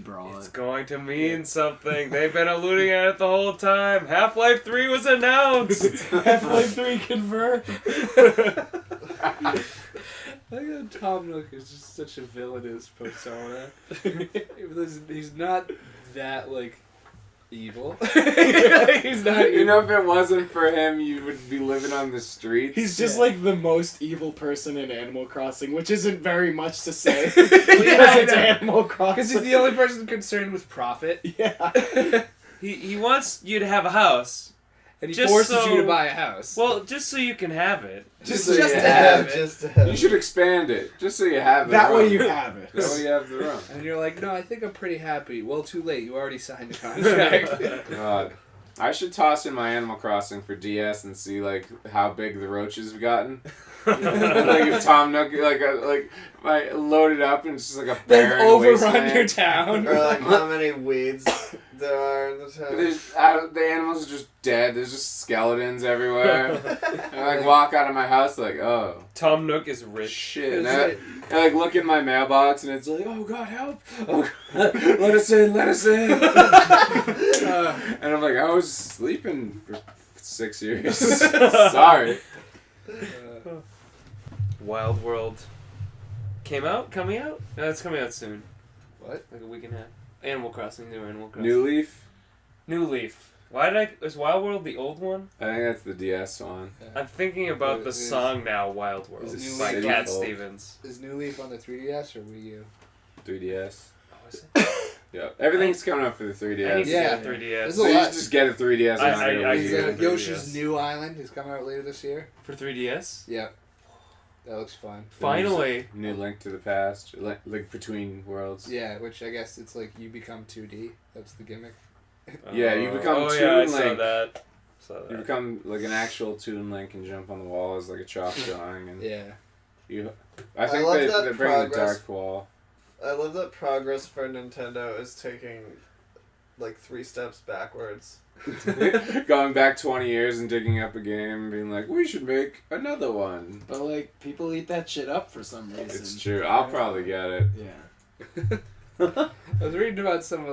Brawl. It's going to mean something. They've been alluding at it the whole time. Half-Life 3 was announced. Half-Life 3 convert. I think Tom Nook is just such a villainous persona. He's not that, like, evil. He's not evil. You know, if it wasn't for him, you would be living on the streets. He's just like the most evil person in Animal Crossing, which isn't very much to say. Because it's Animal Crossing. Because he's the only person concerned with profit. Yeah. He wants you to have a house. And he Just forces so- you to buy a house. Well, just so you can have it. Just Just so to you have have it. Just to have You should expand it, just so you have it. That way room. you have it. That way you have the room. And you're like, no, I think I'm pretty happy. Well, too late. You already signed a contract. God. I should toss in my Animal Crossing for DS and see like how big the roaches have gotten. And, like if Tom Nook I load it up and it's just like a They've barren overrun wasteland. your town. Or like how many weeds there are in the town. The animals are just dead. There's just skeletons everywhere. I like walk out of my house like, oh Tom Nook is rich. shit. And I like look in my mailbox and it's like, oh God, help! Oh, God. Let us in, let us in. And I'm like, I was sleeping for 6 years. Sorry. Wild World. Coming out? No, it's coming out soon. What? Like a week and a half. Animal Crossing, new Animal Crossing. New Leaf. New Leaf. Is Wild World the old one? I think that's the DS one. I'm thinking about the Is- song now, Wild World, is New by Leaf Cat old? Stevens. Is New Leaf on the 3DS or Wii U? 3DS. Oh, is it? Yeah, everything's coming up for the I need 3DS. to Yeah. get a 3DS. There's So a you lot. should just get a 3DS. I- and not a I- Wii I- U. Is, Yeah, Yoshi's 3DS. New Island is coming out later this year. For 3DS? Yeah. That looks fun. Finally. New Link to the Past, Link Between Worlds. Yeah, which I guess it's like you become 2D. That's the gimmick. Yeah, you become Oh yeah, I Toon saw Link. that. You become like an actual Toon Link and jump on the wall as like a chalk drawing, and Yeah. I think love they that bring the progress. dark wall. I love that progress for Nintendo is taking like 3 steps backwards. Going back 20 years and digging up a game and being like, we should make another one. But like people eat that shit up for some reason. It's true. I'll probably get it. Yeah. I was reading about some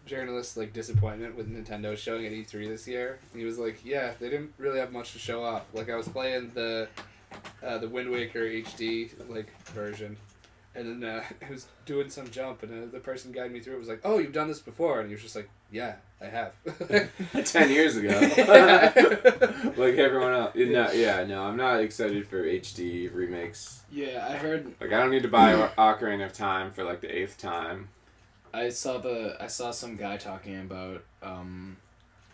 journalist's like disappointment with Nintendo showing at E3 this year. He was like, yeah, they didn't really have much to show off. Like I was playing the Wind Waker HD like version, and then I was doing some jump, and the person guiding me through it was like, oh, you've done this before, and he was just like, yeah, I have. 10 years ago. Like everyone else. No, I'm not excited for HD remakes. Yeah, I heard. Like, I don't need to buy Ocarina of Time for like the 8th time. I saw some guy talking about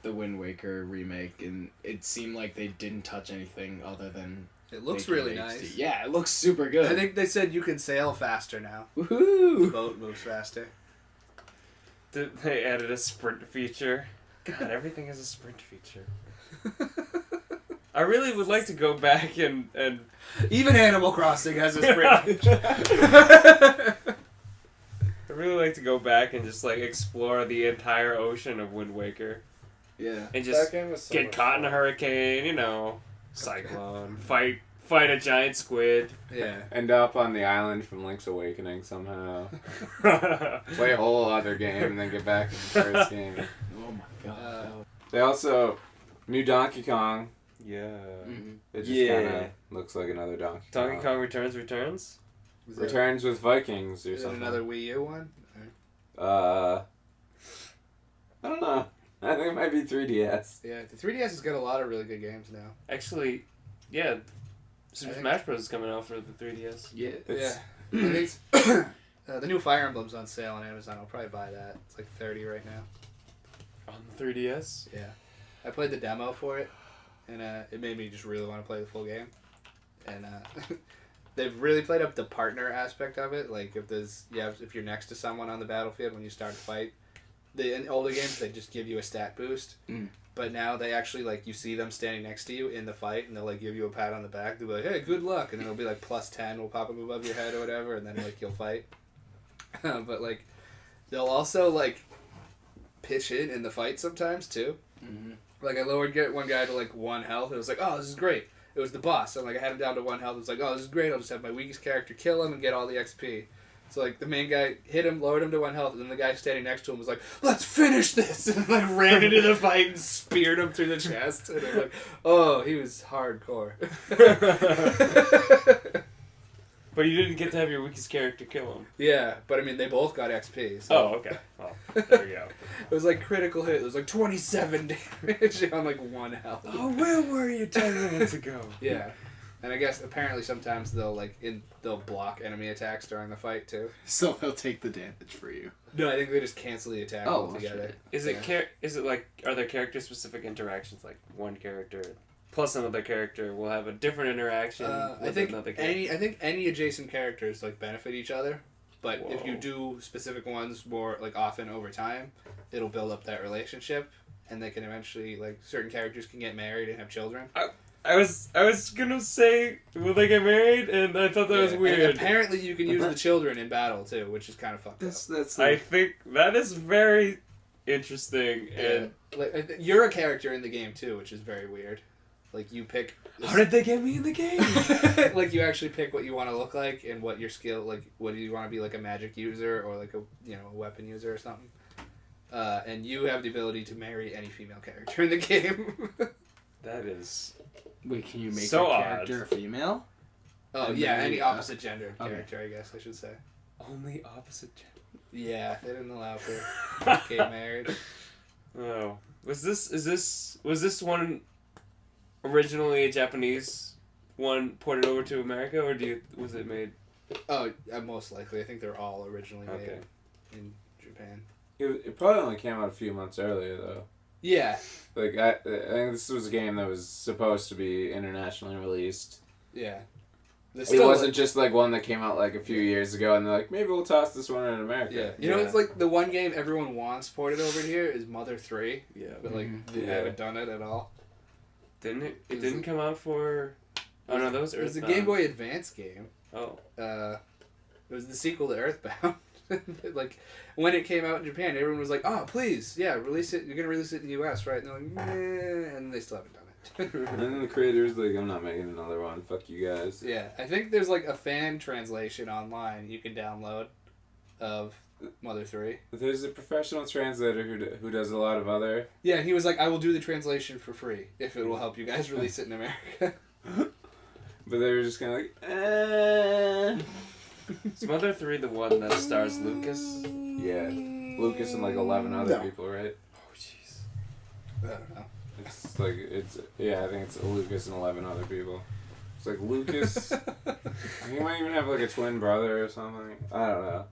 the Wind Waker remake, and it seemed like they didn't touch anything other than. It looks making really it nice. HD. Yeah, it looks super good. I think they said you can sail faster now. The Woohoo! boat moves faster. They added a sprint feature. God, everything has a sprint feature. I really would like to go back and Even Animal Crossing has a sprint feature. I'd really like to go back and just like explore the entire ocean of Wind Waker Yeah. and just that game was so get much caught in a fun. hurricane, cyclone, fight a giant squid. Yeah. End up on the island from Link's Awakening somehow. Play a whole other game and then get back to the first game. Oh my god. They also, new Donkey Kong. Yeah. Mhm. It just Yeah. kind of looks like another Donkey Kong. Donkey Kong Returns? Returns with Vikings or Is it something. another Wii U one? I don't know. I think it might be 3DS. Yeah, the 3DS has got a lot of really good games now. Actually, yeah. Super I think- Smash Bros. Is coming out for the 3DS. Yeah. It's- I think the new Fire Emblem's on sale on Amazon. I'll probably buy that. It's like $30 right now. On the 3DS? Yeah. I played the demo for it, and it made me just really want to play the full game. And they've really played up the partner aspect of it. Like if you're next to someone on the battlefield when you start a fight, in older games they just give you a stat boost. But now they actually, like, you see them standing next to you in the fight, and they'll, like, give you a pat on the back. They'll be like, hey, good luck. And then it'll be, like, +10 will pop up above your head or whatever, and then, like, you'll fight. But, like, they'll also, like, pitch in the fight sometimes, too. Mm-hmm. Like, I lowered one guy to, like, 1 health. It was like, oh, this is great. It was the boss. So, like, I had him down to 1 health. It was like, oh, this is great. I'll just have my weakest character kill him and get all the XP. So, like, the main guy hit him, lowered him to 1 health, and then the guy standing next to him was like, let's finish this! And, like, ran into the fight and speared him through the chest. And I'm like, oh, he was hardcore. But you didn't get to have your weakest character kill him. Yeah, but, I mean, they both got XP. So. Oh, okay. Well, there we go. It was, like, critical hit. It was, like, 27 damage on, like, 1 health. Oh, where were you 10 minutes ago? Yeah. And I guess apparently sometimes they'll block enemy attacks during the fight too. So they'll take the damage for you. No, I think they just cancel the attack altogether. Is it like, are there character specific interactions, like one character plus another character will have a different interaction with another character? I think any adjacent characters like benefit each other, but if you do specific ones more like often over time, it'll build up that relationship, and they can eventually, like, certain characters can get married and have children. I was gonna say, will they get married? And I thought that was weird. And apparently you can use the children in battle, too, which is kind of fucked up. I think that is very interesting. Yeah. And like, you're a character in the game, too, which is very weird. Like, you pick... How did they get me in the game? Like, you actually pick what you want to look like and what your skill... Like, what do you want to be, like, a magic user or, like, a weapon user or something. And you have the ability to marry any female character in the game. That is... Wait, can you make so your character odd. a female? Oh, yeah, any opposite gendered character, I guess I should say. Only opposite gender? Yeah, they didn't allow for gay marriage. Oh. Was this one originally a Japanese one ported over to America, or was it made? Oh, most likely. I think they're all originally made in Japan. It probably only came out a few months earlier, though. Yeah. Like, I think this was a game that was supposed to be internationally released. Yeah. It wasn't just, like, one that came out, like, a few years ago, and they're like, maybe we'll toss this one in America. Yeah. You know, it's like the one game everyone wants ported over here is Mother 3. Yeah. But, like, they haven't done it at all. Didn't it? It didn't come out for... Oh, no, that was Earthbound. It was a Game Boy Advance game. Oh. It was the sequel to Earthbound. Like, when it came out in Japan, everyone was like, oh, please, yeah, release it. You're going to release it in the US, right? And they're like, meh, and they still haven't done it. And then the creator's like, I'm not making another one. Fuck you guys. Yeah, I think there's, like, a fan translation online you can download of Mother 3. There's a professional translator who does a lot of other... Yeah, and he was like, I will do the translation for free if it will help you guys release it in America. But they were just kind of like, eh... Is Mother 3 the one that stars Lucas? Yeah. Lucas and like 11 other people, right? Oh, jeez. I don't know. It's like, I think it's Lucas and 11 other people. It's like Lucas, he might even have like a twin brother or something. I don't know.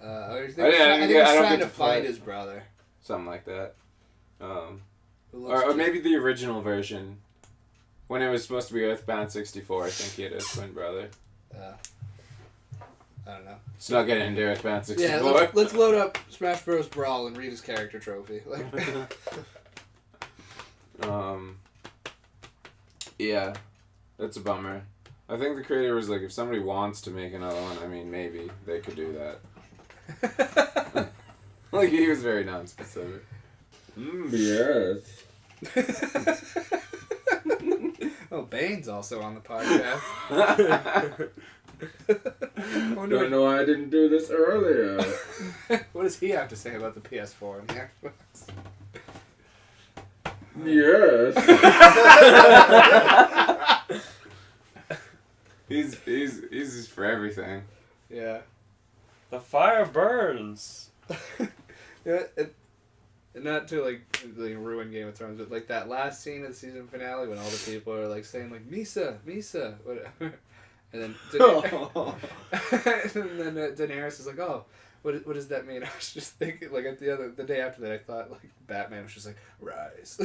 I think he's trying to find his brother. Something like that. Or maybe the original version. When it was supposed to be Earthbound 64, I think he had a twin brother. I don't know. Let's not get into Earthbound 64. Yeah, let's load up Smash Bros. Brawl and read his character trophy. Like, yeah, that's a bummer. I think the creator was like, if somebody wants to make another one, I mean, maybe they could do that. Like, he was very non-specific. Yes. Oh, Bane's also on the podcast. Don't know why I didn't do this earlier. What does he have to say about the PS4 and the Xbox? Yes. He's for everything. Yeah. The fire burns. Yeah, and not to like ruin Game of Thrones, but like that last scene of the season finale when all the people are like saying like Misa, whatever. And then Daenerys is like, oh, what does that mean? I was just thinking, like, the day after that, I thought, like, Batman was just like, rise.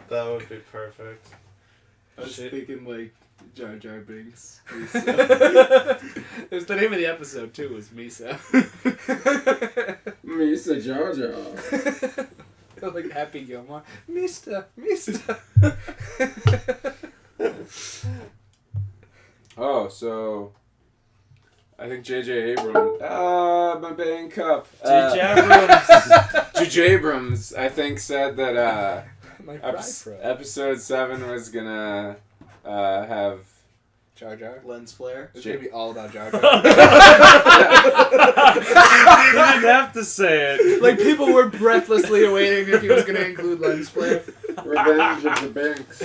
That would be perfect. I was thinking like Jar Jar Binks. It was the name of the episode too. Was Misa. Misa Jar Jar. Like Happy Gilmore. Mista. Oh, so I think J.J. Abrams. My bang cup. J.J. Abrams. J.J. Abrams, I think, said that My episode 7 was gonna have Jar Jar. Lens flare. It's gonna be all about Jar Jar. You didn't have to say it. Like people were breathlessly awaiting if he was gonna include lens flare. Revenge of the Banks.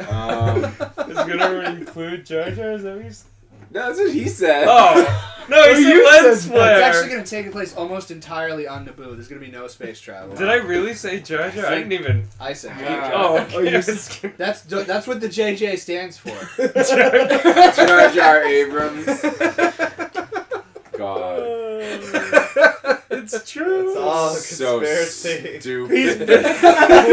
It's gonna include Jar Jar. Is that what you said? No, that's what he said. Oh no, he said lens It's flare. actually gonna take place almost entirely on Naboo. There's gonna be no space travel. Did I really say Jar Jar? I didn't even. I said Yeah. Jar Jar. Oh, okay. That's what the JJ stands for. Jar Jar Abrams. God. It's true. It's all a So conspiracy. stupid.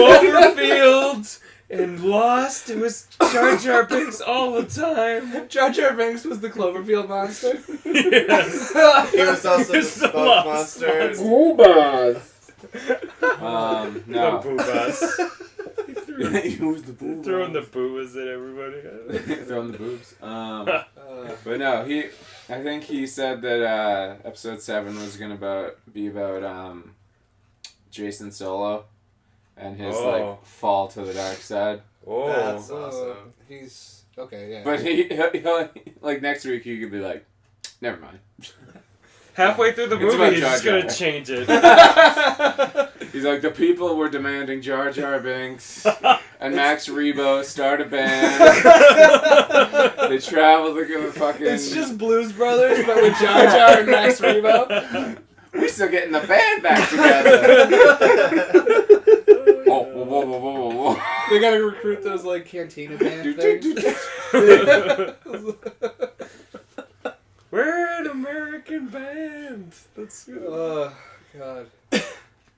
Cloverfield and Lost. It was Jar Jar Binks all the time. Jar Jar Binks was the Cloverfield monster. Yes. He was also the He's the smoke lost monster. Boobas. The No. boobas. He was the boobas. Throwing the boobas at everybody. Throwing the boobs. But no, I think he said that episode 7 was gonna be about Jason Solo and his like fall to the dark side. Oh. That's awesome. He's okay, yeah. But he'll like next week he could be like, never mind. Halfway through the It's movie, about he's Jar just gonna Jar. change it. He's like, the people were demanding Jar Jar Binks and Max Rebo start a band. They travel to fucking. It's just Blues Brothers, but with Jar Jar and Max Rebo. We're still getting the band back together. Whoa, whoa, whoa, whoa, whoa, whoa. They gotta recruit those like Cantina band things. We're an American band. That's good. Oh God.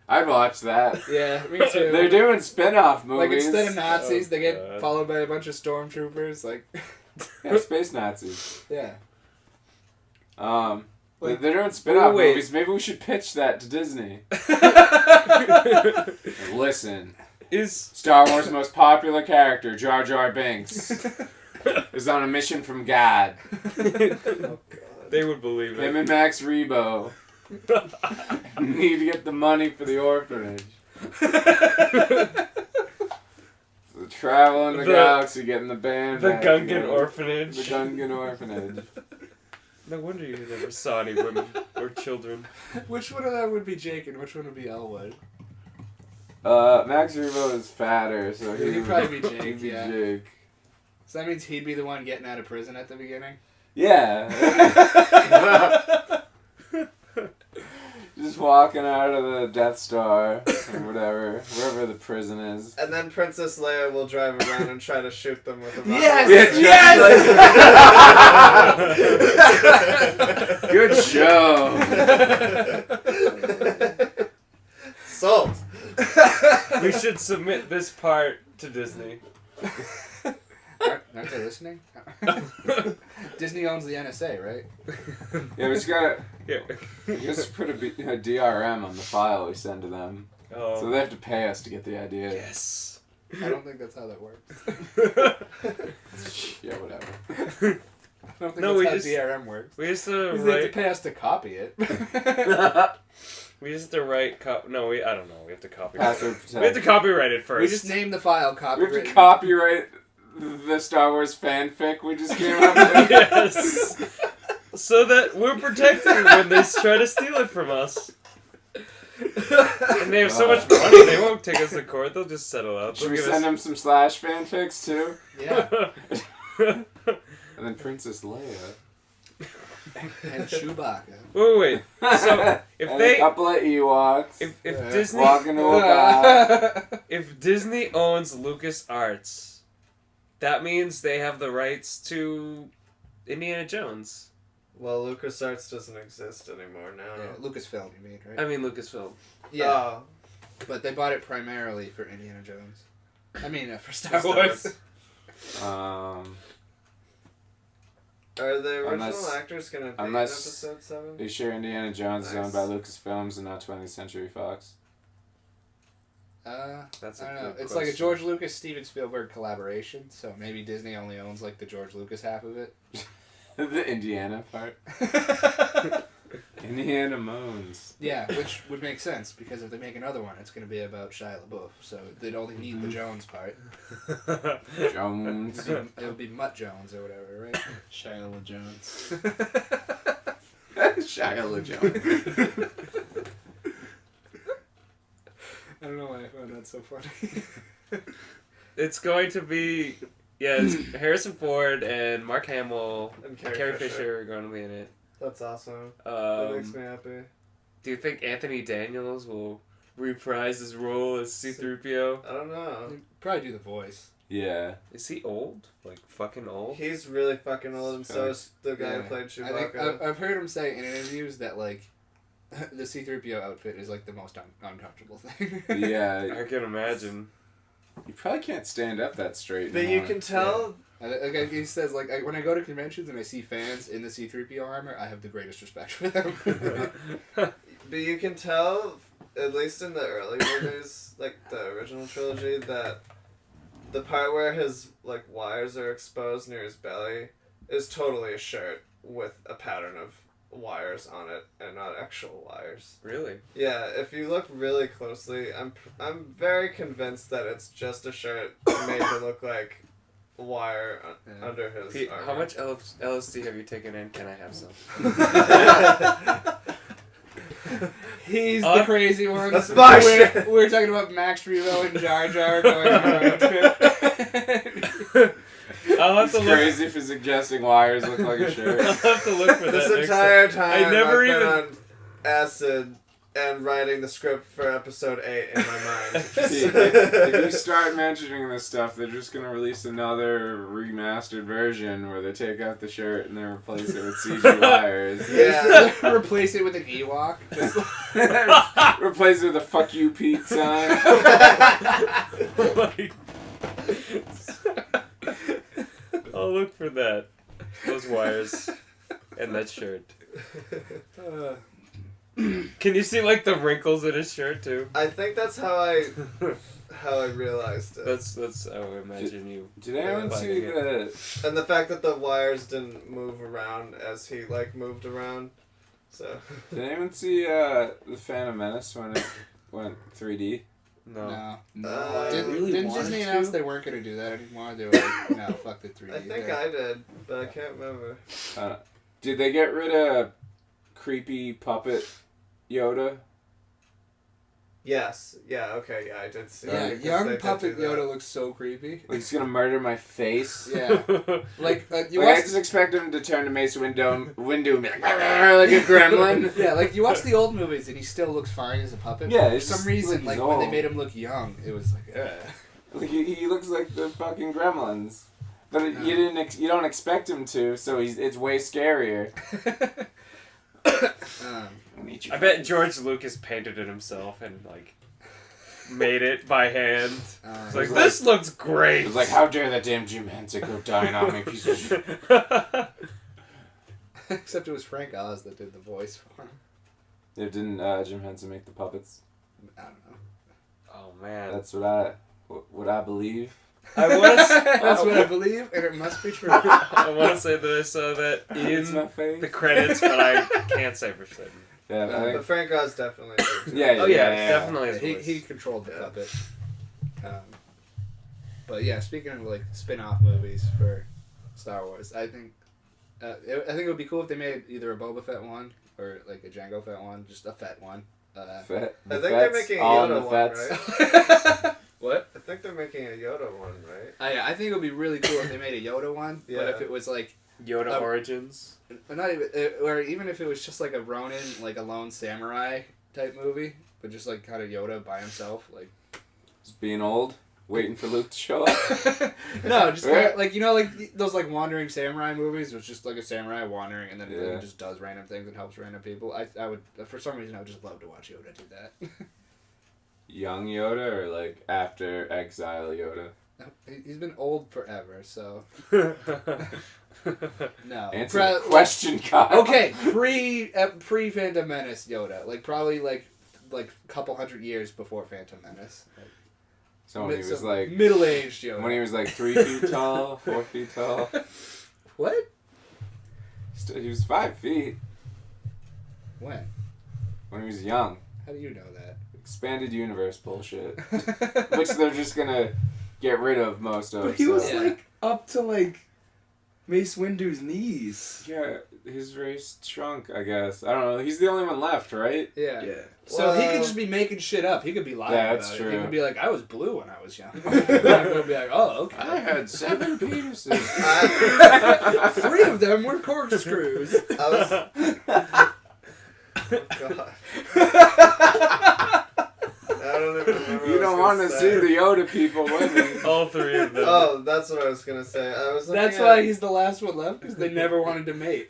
I'd watch that. Yeah, me too. They're doing spin-off movies. like instead of Nazis, they get God. followed by a bunch of stormtroopers. Like, Yeah, space Nazis. yeah. They're doing spin-off wait. movies. Maybe we should pitch that to Disney. Listen, Is Star Wars' most popular character, Jar Jar Binks, is on a mission from God. they would believe Him it. and Max Rebo need to get the money for the orphanage. So traveling the galaxy, getting the band The back Gungan together. Orphanage. The Gungan Orphanage. No wonder you never saw any women or children. Which one of them would be Jake and which one would be Elwood? Max Rebo is fatter, so He'd probably be Jake, he'd be yeah. Jake. So that means he'd be the one getting out of prison at the beginning? Yeah. Just walking out of the Death Star or whatever, wherever the prison is. And then Princess Leia will drive around and try to shoot them with a rocket. Yes! Good show. Sold. We should submit this part to Disney. Aren't they listening? Disney owns the NSA, right? Yeah, we just gotta Yeah. put a DRM on the file we send to them. Oh. So they have to pay us to get the idea. Yes. I don't think that's how that works. Yeah, whatever. I don't think No, that's we how just- DRM works. We used to Because they have to write. pay us to copy it. We used to write. No, I don't know. We have to copyright. Password We have to protect. copyright it first. we just named the file We copyright. have to copyright the Star Wars fanfic we just came up with. Yes. So that we're protected when they try to steal it from us. And they have so much money, they won't take us to court. They'll just settle out. Should They'll we give send them some Slash fanfics too? Yeah. And then Princess Leia. And Chewbacca. Wait. So if and they, a couple of Ewoks if Yeah. Disney, walking to a bar. if Disney owns LucasArts, that means they have the rights to Indiana Jones. Well, LucasArts doesn't exist anymore now. Yeah, Lucasfilm, you mean, right? I mean Lucasfilm. Yeah, Oh, but they bought it primarily for Indiana Jones. I mean, for Star Star Wars. are the original Unless- actors gonna be in unless- episode 7? Are you sure Indiana Jones is owned by Nice. Lucasfilms and not 20th Century Fox? That's I a don't know. good It's like a question. George Lucas Steven Spielberg collaboration, so maybe Disney only owns like the George Lucas half of it. The Indiana part. Indiana Moans. Yeah, which would make sense because if they make another one, it's going to be about Shia LaBeouf, so they'd only need the Jones part. Jones. It would be Mutt Jones or whatever, right? Shia Jones. Shia LaJones. I don't know why I found that so funny. It's going to be it's Harrison Ford and Mark Hamill And and Carrie Fisher are going to be in it. That's awesome. That makes Um, me happy. do you think Anthony Daniels will reprise his role as C-3PO? I don't know. Probably do the voice. Yeah. Is he old? Like fucking old? He's really fucking old, and so is the guy Yeah. who played I think Chewbacca. I've heard him say in interviews that like the C-3PO outfit is like the most uncomfortable thing. Yeah. I can imagine. You probably can't stand up that straight. But you anymore. can tell. Like he says, like when I go to conventions and I see fans in the C-3PO armor, I have the greatest respect for them. But you can tell, at least in the early movies, like the original trilogy, that the part where his like wires are exposed near his belly is totally a shirt with a pattern of wires on it and not actual wires. Really? Yeah, if you look really closely, I'm very convinced that it's just a shirt made to look like wire Yeah. under his Pete, armor. how much LSD have you taken in? Can I have some? He's the crazy one. That's my shit. We're talking about Max Rebo and Jar Jar going on a road trip. I'll have It's to look. crazy for suggesting wires look like a shirt. I'll have to look for This that next entire time. time, I never I've been even- on acid and writing the script for episode 8 in my mind. See, if you start mentioning this stuff, they're just gonna release another remastered version where they take out the shirt and then replace it with CG wires. Yeah. Replace it with an Ewok. Just Replace it with a "fuck you, Pete" sign. Like- I'll look for that. Those wires and that shirt. Can you see like the wrinkles in his shirt too? I think that's how I realized it. That's how I imagine you. Did anyone Yeah, see like the? And the fact that the wires didn't move around as he like moved around. So Did anyone see the Phantom Menace when it went 3D? No. no. I Didn't Disney announce they weren't going to do that anymore? They were like, no, fuck the 3D. I think I did, but I can't remember. Did they get rid of creepy puppet Yoda? Yes. Yeah. Okay. Yeah, I did see. Yeah, it because they young did puppet do that. Yoda looks so creepy. Like he's gonna murder my face? Yeah. Like, you Like, I watch... just expect him to turn to Mace Windu and be like, "Arr," like a gremlin. Yeah, like, you watch the old movies and he still looks fine as a puppet. Yeah, but for it's some just reason, like he's when they old. made him look young, it was like, ugh. Like, he looks like the fucking gremlins. But you don't expect him to, so it's way scarier. I bet George Lucas painted it himself and like made it by hand. It's like, this looks great. It's like, how dare that damn Jim Henson go dying on me, piece of shit. Except it was Frank Oz that did the voice for him. Didn't Jim Henson make the puppets? I don't know. Oh man. That's what I believe. I want to. That's what I believe, and it must be true. I want to say that I saw that It's my in face. the credits, but I can't say for certain. Yeah, I But think, Frank Oz definitely did. yeah, Oh yeah, definitely his he, voice. he controlled the Yeah. puppet. But yeah, speaking of like spin-off movies for Star Wars, I think it would be cool if they made either a Boba Fett one or like a Jango Fett one, just a Fett one. Fett, I the think they're Fets, making a all in Yoda the one, Fets. right? What? I think they're making a Yoda one, right? I think it would be really cool if they made a Yoda one, but Yeah. if it was like Yoda Origins. not even, or even if it was just like a Ronin, like a lone samurai type movie, but just like kind of Yoda by himself, like Just being old. waiting for Luke to show up. No, just kinda, like like those like wandering samurai movies. It was just like a samurai wandering, and then he just does random things and helps random people. I would for some reason I would just love to watch Yoda do that. Young Yoda or like after Exile Yoda? He's been old forever, so no. Answer the question, Kyle. Okay, pre Phantom Menace Yoda, like probably like a couple hundred years before Phantom Menace. So when he was like middle-aged Yoda. When he was like 3 feet tall, 4 feet tall. What? He was 5 feet. When? When he was young. How do you know that? Expanded universe bullshit. Which they're just gonna get rid of most of. But he was like up to like Mace Windu's knees. Yeah, his race shrunk, I guess. I don't know. He's the only one left, right? Yeah. Yeah. So he could just be making shit up. He could be lying about that's it. true. He could be like, I was blue when I was young. We'll be like, oh, okay. I had 7 penises. 3 of them were corkscrews. Oh, God. I don't even remember. You don't want to see the Yoda people winning. All 3 of them. Oh, that's what I was gonna say. That's why he's the last one left, because they never wanted to mate.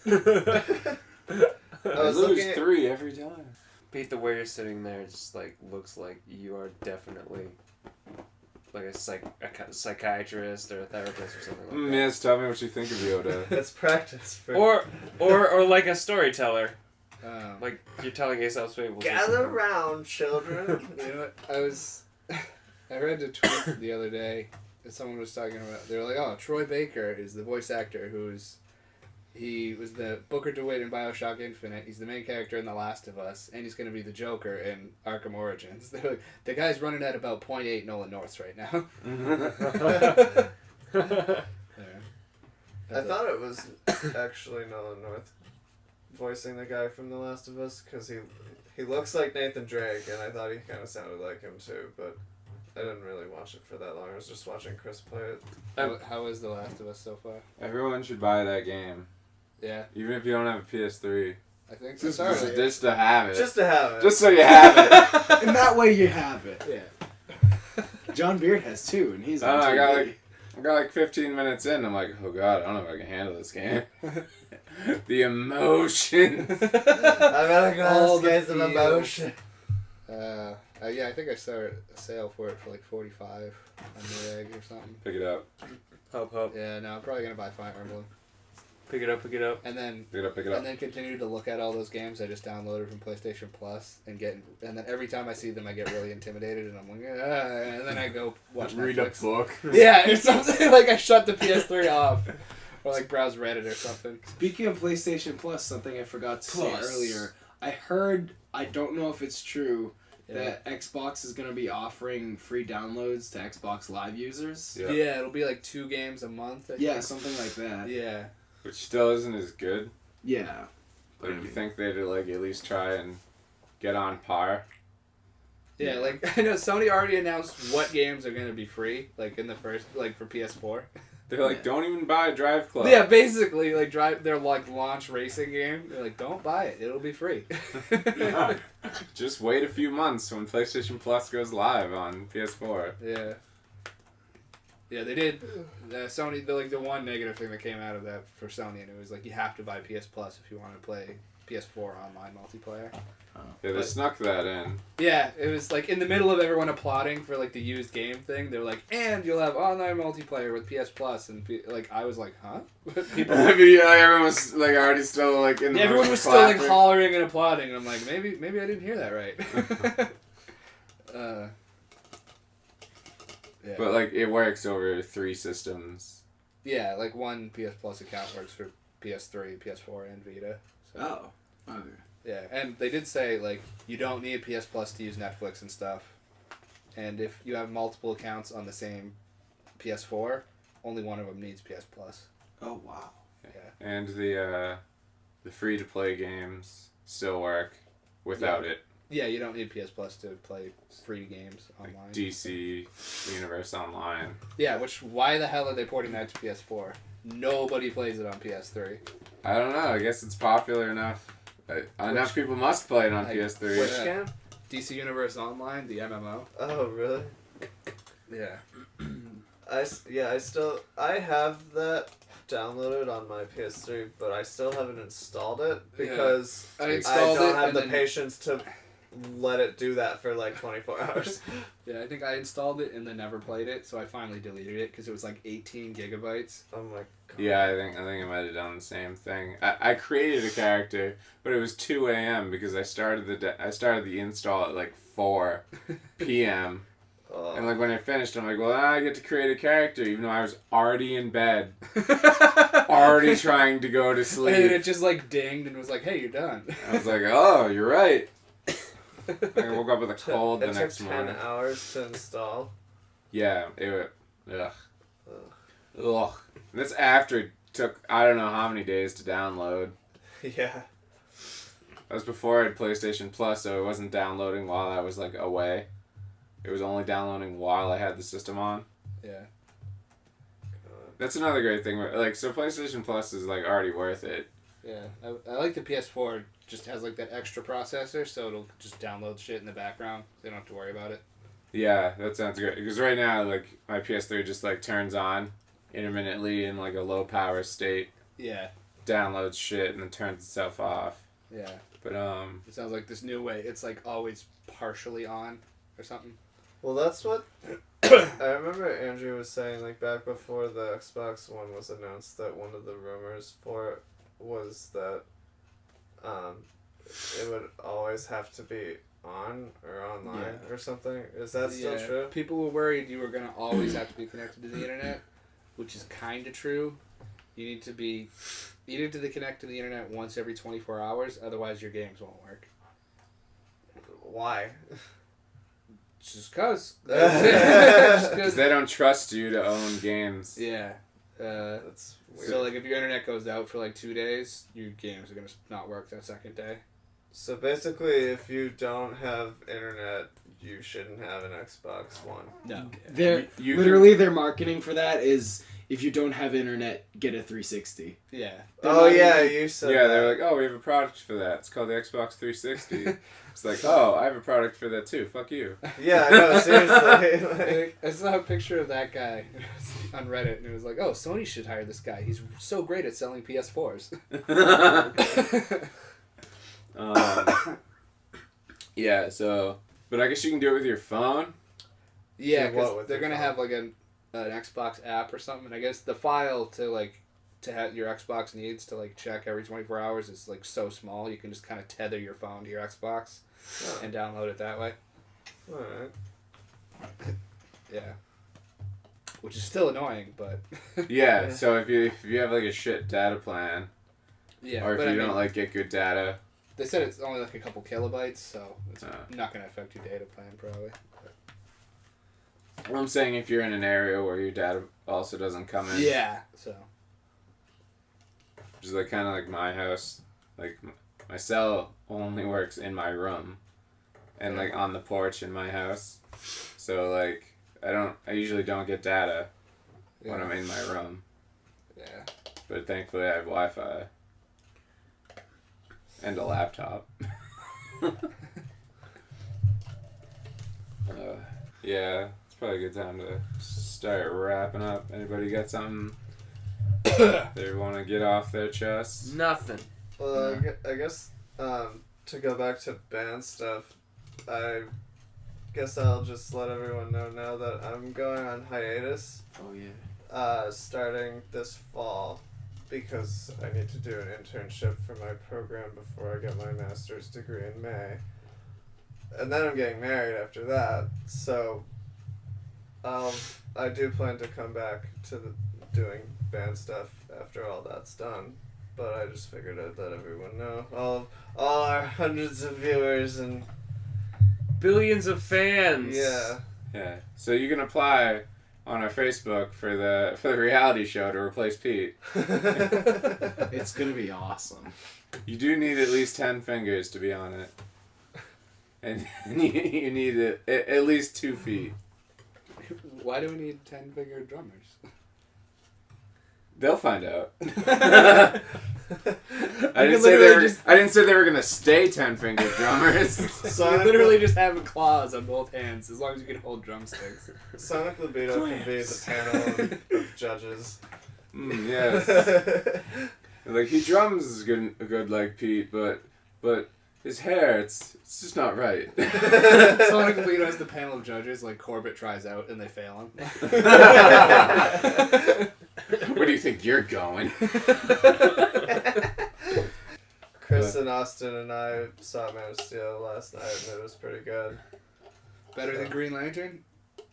I lose 3 every time. Pete, the way you're sitting there just like looks like you are definitely like a psychiatrist or a therapist or something like that. Miss, tell me what you think of Yoda. It's practice. Or like a storyteller. Like you're telling Aesop's fables. Gather around, children. You know what? I read a tweet the other day that someone was talking about. They were like, "Oh, Troy Baker is the voice actor he was the Booker DeWitt in BioShock Infinite. He's the main character in The Last of Us, and he's going to be the Joker in Arkham Origins." They're like, the guy's running at about 0.8 Nolan Norths right now. I thought it was actually Nolan North voicing the guy from The Last of Us, because he looks like Nathan Drake, and I thought he kind of sounded like him too, but I didn't really watch it for that long. I was just watching Chris play it. How is The Last of Us so far? Everyone should buy that game. Yeah. Even if you don't have a PS3. I think Just so. to have it. Just to have it. Just so you have it. And that way you have it. Yeah. John Beard has 2, and he's on I TV. got like 15 minutes in. I'm like, oh god, I don't know if I can handle this game. The emotions. I've got a All glass the case of feels. emotion. Yeah, I think I saw a sale for it for like $45 on Newegg or something. Pick it up. Hub. Yeah, no, I'm probably gonna buy Fire Emblem. Pick it up. And then Pick it up. And then continue to look at all those games I just downloaded from PlayStation Plus and then every time I see them I get really intimidated and I'm like, and then I go watch Netflix. book. Yeah, or something like I shut the PS3 off. Or like browse Reddit or something. Speaking of PlayStation Plus, something I forgot to say earlier. I heard, I don't know if it's true, that Xbox is going to be offering free downloads to Xbox Live users. Yeah, it'll be like 2 games a month. I think. Something like that. Yeah. Which still isn't as good. Yeah. But if you think they'd like at least try and get on par. Yeah, like I know Sony already announced what games are going to be free, like in the first, like for PS4. They're like, don't even buy Drive Club. Yeah, basically, like their like launch racing game. They're like, don't buy it; it'll be free. Just wait a few months when PlayStation Plus goes live on PS4. Yeah. Yeah, they did. Sony, the one negative thing that came out of that for Sony, and it was like you have to buy PS Plus if you want to play PS4 online multiplayer. Yeah, they snuck that in. Yeah, it was like in the middle of everyone applauding for like the used game thing. They were like, and you'll have online multiplayer with PS Plus, and like I was like, huh? People. I mean, yeah, everyone was like already still like in the Everyone was still like hollering and applauding, and I'm like, maybe I didn't hear that right. Yeah. But like it works over 3 systems. Yeah, like one PS Plus account works for PS3, PS4, and Vita. So. Oh. Okay. Yeah, and they did say like you don't need PS Plus to use Netflix and stuff, and if you have multiple accounts on the same PS4, only one of them needs PS Plus. Oh wow. Yeah. And the free to play games still work without it. Yeah, you don't need PS Plus to play free games online. Like DC Universe Online. Yeah, why the hell are they porting that to PS4? Nobody plays it on PS3. I don't know. I guess it's popular enough. Enough people must play it on PS3. Which game? DC Universe Online, the MMO. Oh, really? Yeah. I have that downloaded on my PS3, but I still haven't installed it because I I installed don't it have and the then- patience to let it do that for like 24 hours. Yeah, I think I installed it and then never played it, so I finally deleted it because it was like 18 gigabytes. Oh my god. Yeah, I think I might have done the same thing. I created a character, but it was 2 a.m. because I started the install at like 4 p.m. And like when I finished, I'm like, well, now I get to create a character, even though I was already in bed, already trying to go to sleep. And it just like dinged and was like, "Hey, you're done." I was like, oh, you're right. I woke up with a cold the It next took morning. 10 hours to install. Yeah, ugh. Ugh. And that's after it took, I don't know how many days to download. Yeah. That was before I had PlayStation Plus, so it wasn't downloading while I was like away. It was only downloading while I had the system on. Yeah. That's another great thing. Like, so PlayStation Plus is like already worth it. Yeah, I like the PS4. Just has like that extra processor, so it'll just download shit in the background. They don't have to worry about it. Yeah, that sounds great. Because right now, like, my PS3 just like turns on intermittently in like a low power state, Yeah. downloads shit, and then turns itself off. Yeah. But It sounds like this new way. It's like always partially on or something. Well, that's what I remember Andrew was saying, like, back before the Xbox One was announced, that one of the rumors for it was that it would always have to be on or online or something. Is that still true? People were worried you were going to always have to be connected to the internet, which is kind of true. You need to connect to the internet once every 24 hours, otherwise your games won't work. Why? Just cause. because they don't trust you to own games. Yeah. That's weird. So, like, if your internet goes out for, like, 2 days, your games are going to not work that second day. So basically, if you don't have internet, you shouldn't have an Xbox One. No. You Literally, their marketing for that is, if you don't have internet, get a 360. Yeah. Oh yeah, you said Yeah, that. they're like, oh, we have a product for that. It's called the Xbox 360. It's like, oh, I have a product for that too. Fuck you. Yeah, I know, seriously. Like, I saw a picture of that guy on Reddit, and it was like, oh, Sony should hire this guy. He's so great at selling PS4s. Yeah, so, but I guess you can do it with your phone. Yeah, Do what because with they're your going to phone? have, like, an Xbox app or something. And I guess the file to have your Xbox needs to, like, check every 24 hours is, like, so small. You can just kind of tether your phone to your Xbox and download it that way. alright. Yeah. Which is still annoying, but... Yeah, so if you have like a shit data plan, yeah, or if but you I don't mean, like get good data, they said it's only, like, a couple kilobytes, so it's Oh. not going to affect your data plan, probably. I'm saying if you're in an area where your data also doesn't come in, Yeah, so... which is like kind of like my house, like my cell only works in my room, and like on the porch in my house, so like I usually don't get data when I'm in my room, Yeah. but thankfully I have Wi-Fi and a laptop. Yeah, it's probably a good time to start wrapping up. Anybody got something they want to get off their chest? Nothing. Well, I guess to go back to band stuff, I guess I'll just let everyone know now that I'm going on hiatus Oh, yeah. starting this fall because I need to do an internship for my program before I get my master's degree in May. And then I'm getting married after that, so I do plan to come back to doing band stuff after all that's done. But I just figured I'd let everyone know. All our hundreds of viewers and Billions of fans. yeah. Yeah. So you can apply on our Facebook for the reality show to replace Pete. It's gonna be awesome. You do need at least 10 fingers to be on it. And you need at least 2 feet. Why do we need 10-finger drummers? They'll find out. I You didn't could say they literally were. just- I didn't say they were gonna stay 10-finger drummers. So literally just having claws on both hands as long as you can hold drumsticks. Sonic Libido can be the panel of judges. Yes. Like he drums good like Pete, but his hair, it's just not right. Sonic Libido has the panel of judges, like Corbett tries out and they fail him. Where do you think you're going? Chris and Austin and I saw Man of Steel last night and it was pretty good. Better than Green Lantern?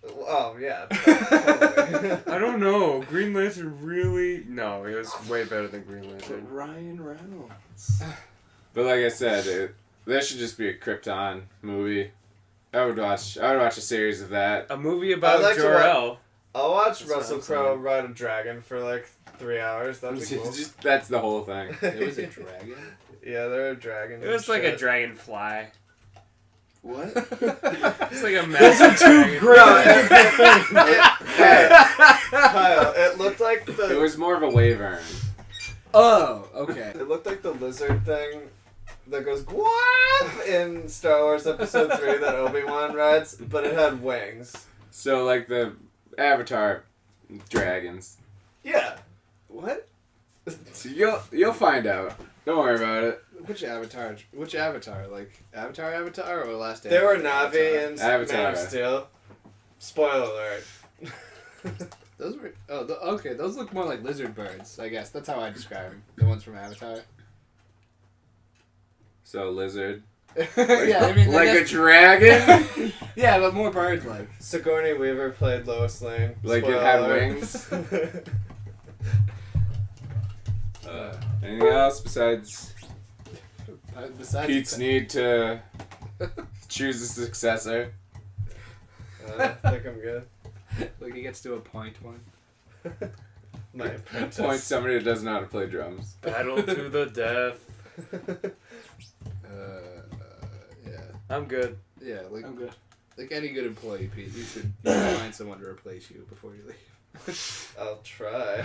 Oh, yeah. Totally. I don't know. Green Lantern really... No, it was way better than Green Lantern. Ryan Reynolds. But like I said, that should just be a Krypton movie. I would watch a series of that. A movie about I'd like to Jor-El. I'll watch That's what Russell I'm Crowe saying. ride a dragon for like 3 hours. That'd be cool. That's the whole thing. It was a dragon? Yeah, they're a dragon. It was like a dragonfly. What? It's like a massive dragon. Kyle, it looked like It the. was more of a wyvern. Oh, okay. It looked like the lizard thing that goes guap in Star Wars Episode 3 that Obi-Wan rides, but it had wings. So like the Avatar dragons. Yeah. What? So you'll find out. Don't worry about it. Which Avatar? Which Avatar? Like Avatar or Last There were Avatar? Navi in Avatar. Man of Steel. Spoiler alert. Those were okay. Those look more like lizard birds. I guess that's how I describe them. The ones from Avatar. So lizard. Yeah, I mean Like I a guess, dragon? yeah, but more bird like. Sigourney Weaver played Lois Lane. Like it Spoiler had alert. wings? Anything else besides Besides Pete's need to choose a successor? I think I'm good. like he gets to appoint one. My apprentice. Point somebody that doesn't know how to play drums. Battle to the death. Yeah, I'm good. yeah. Like I'm good. like any good employee, Pete, you should find someone to replace you before you leave. I'll try.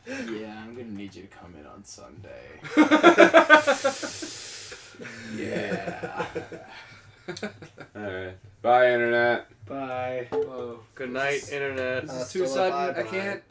Yeah, I'm gonna need you to come in on Sunday. Yeah. Alright. Bye, Internet. Bye. Whoa. Good night, Internet. This is too Hasta la sudden. I bye-bye. can't.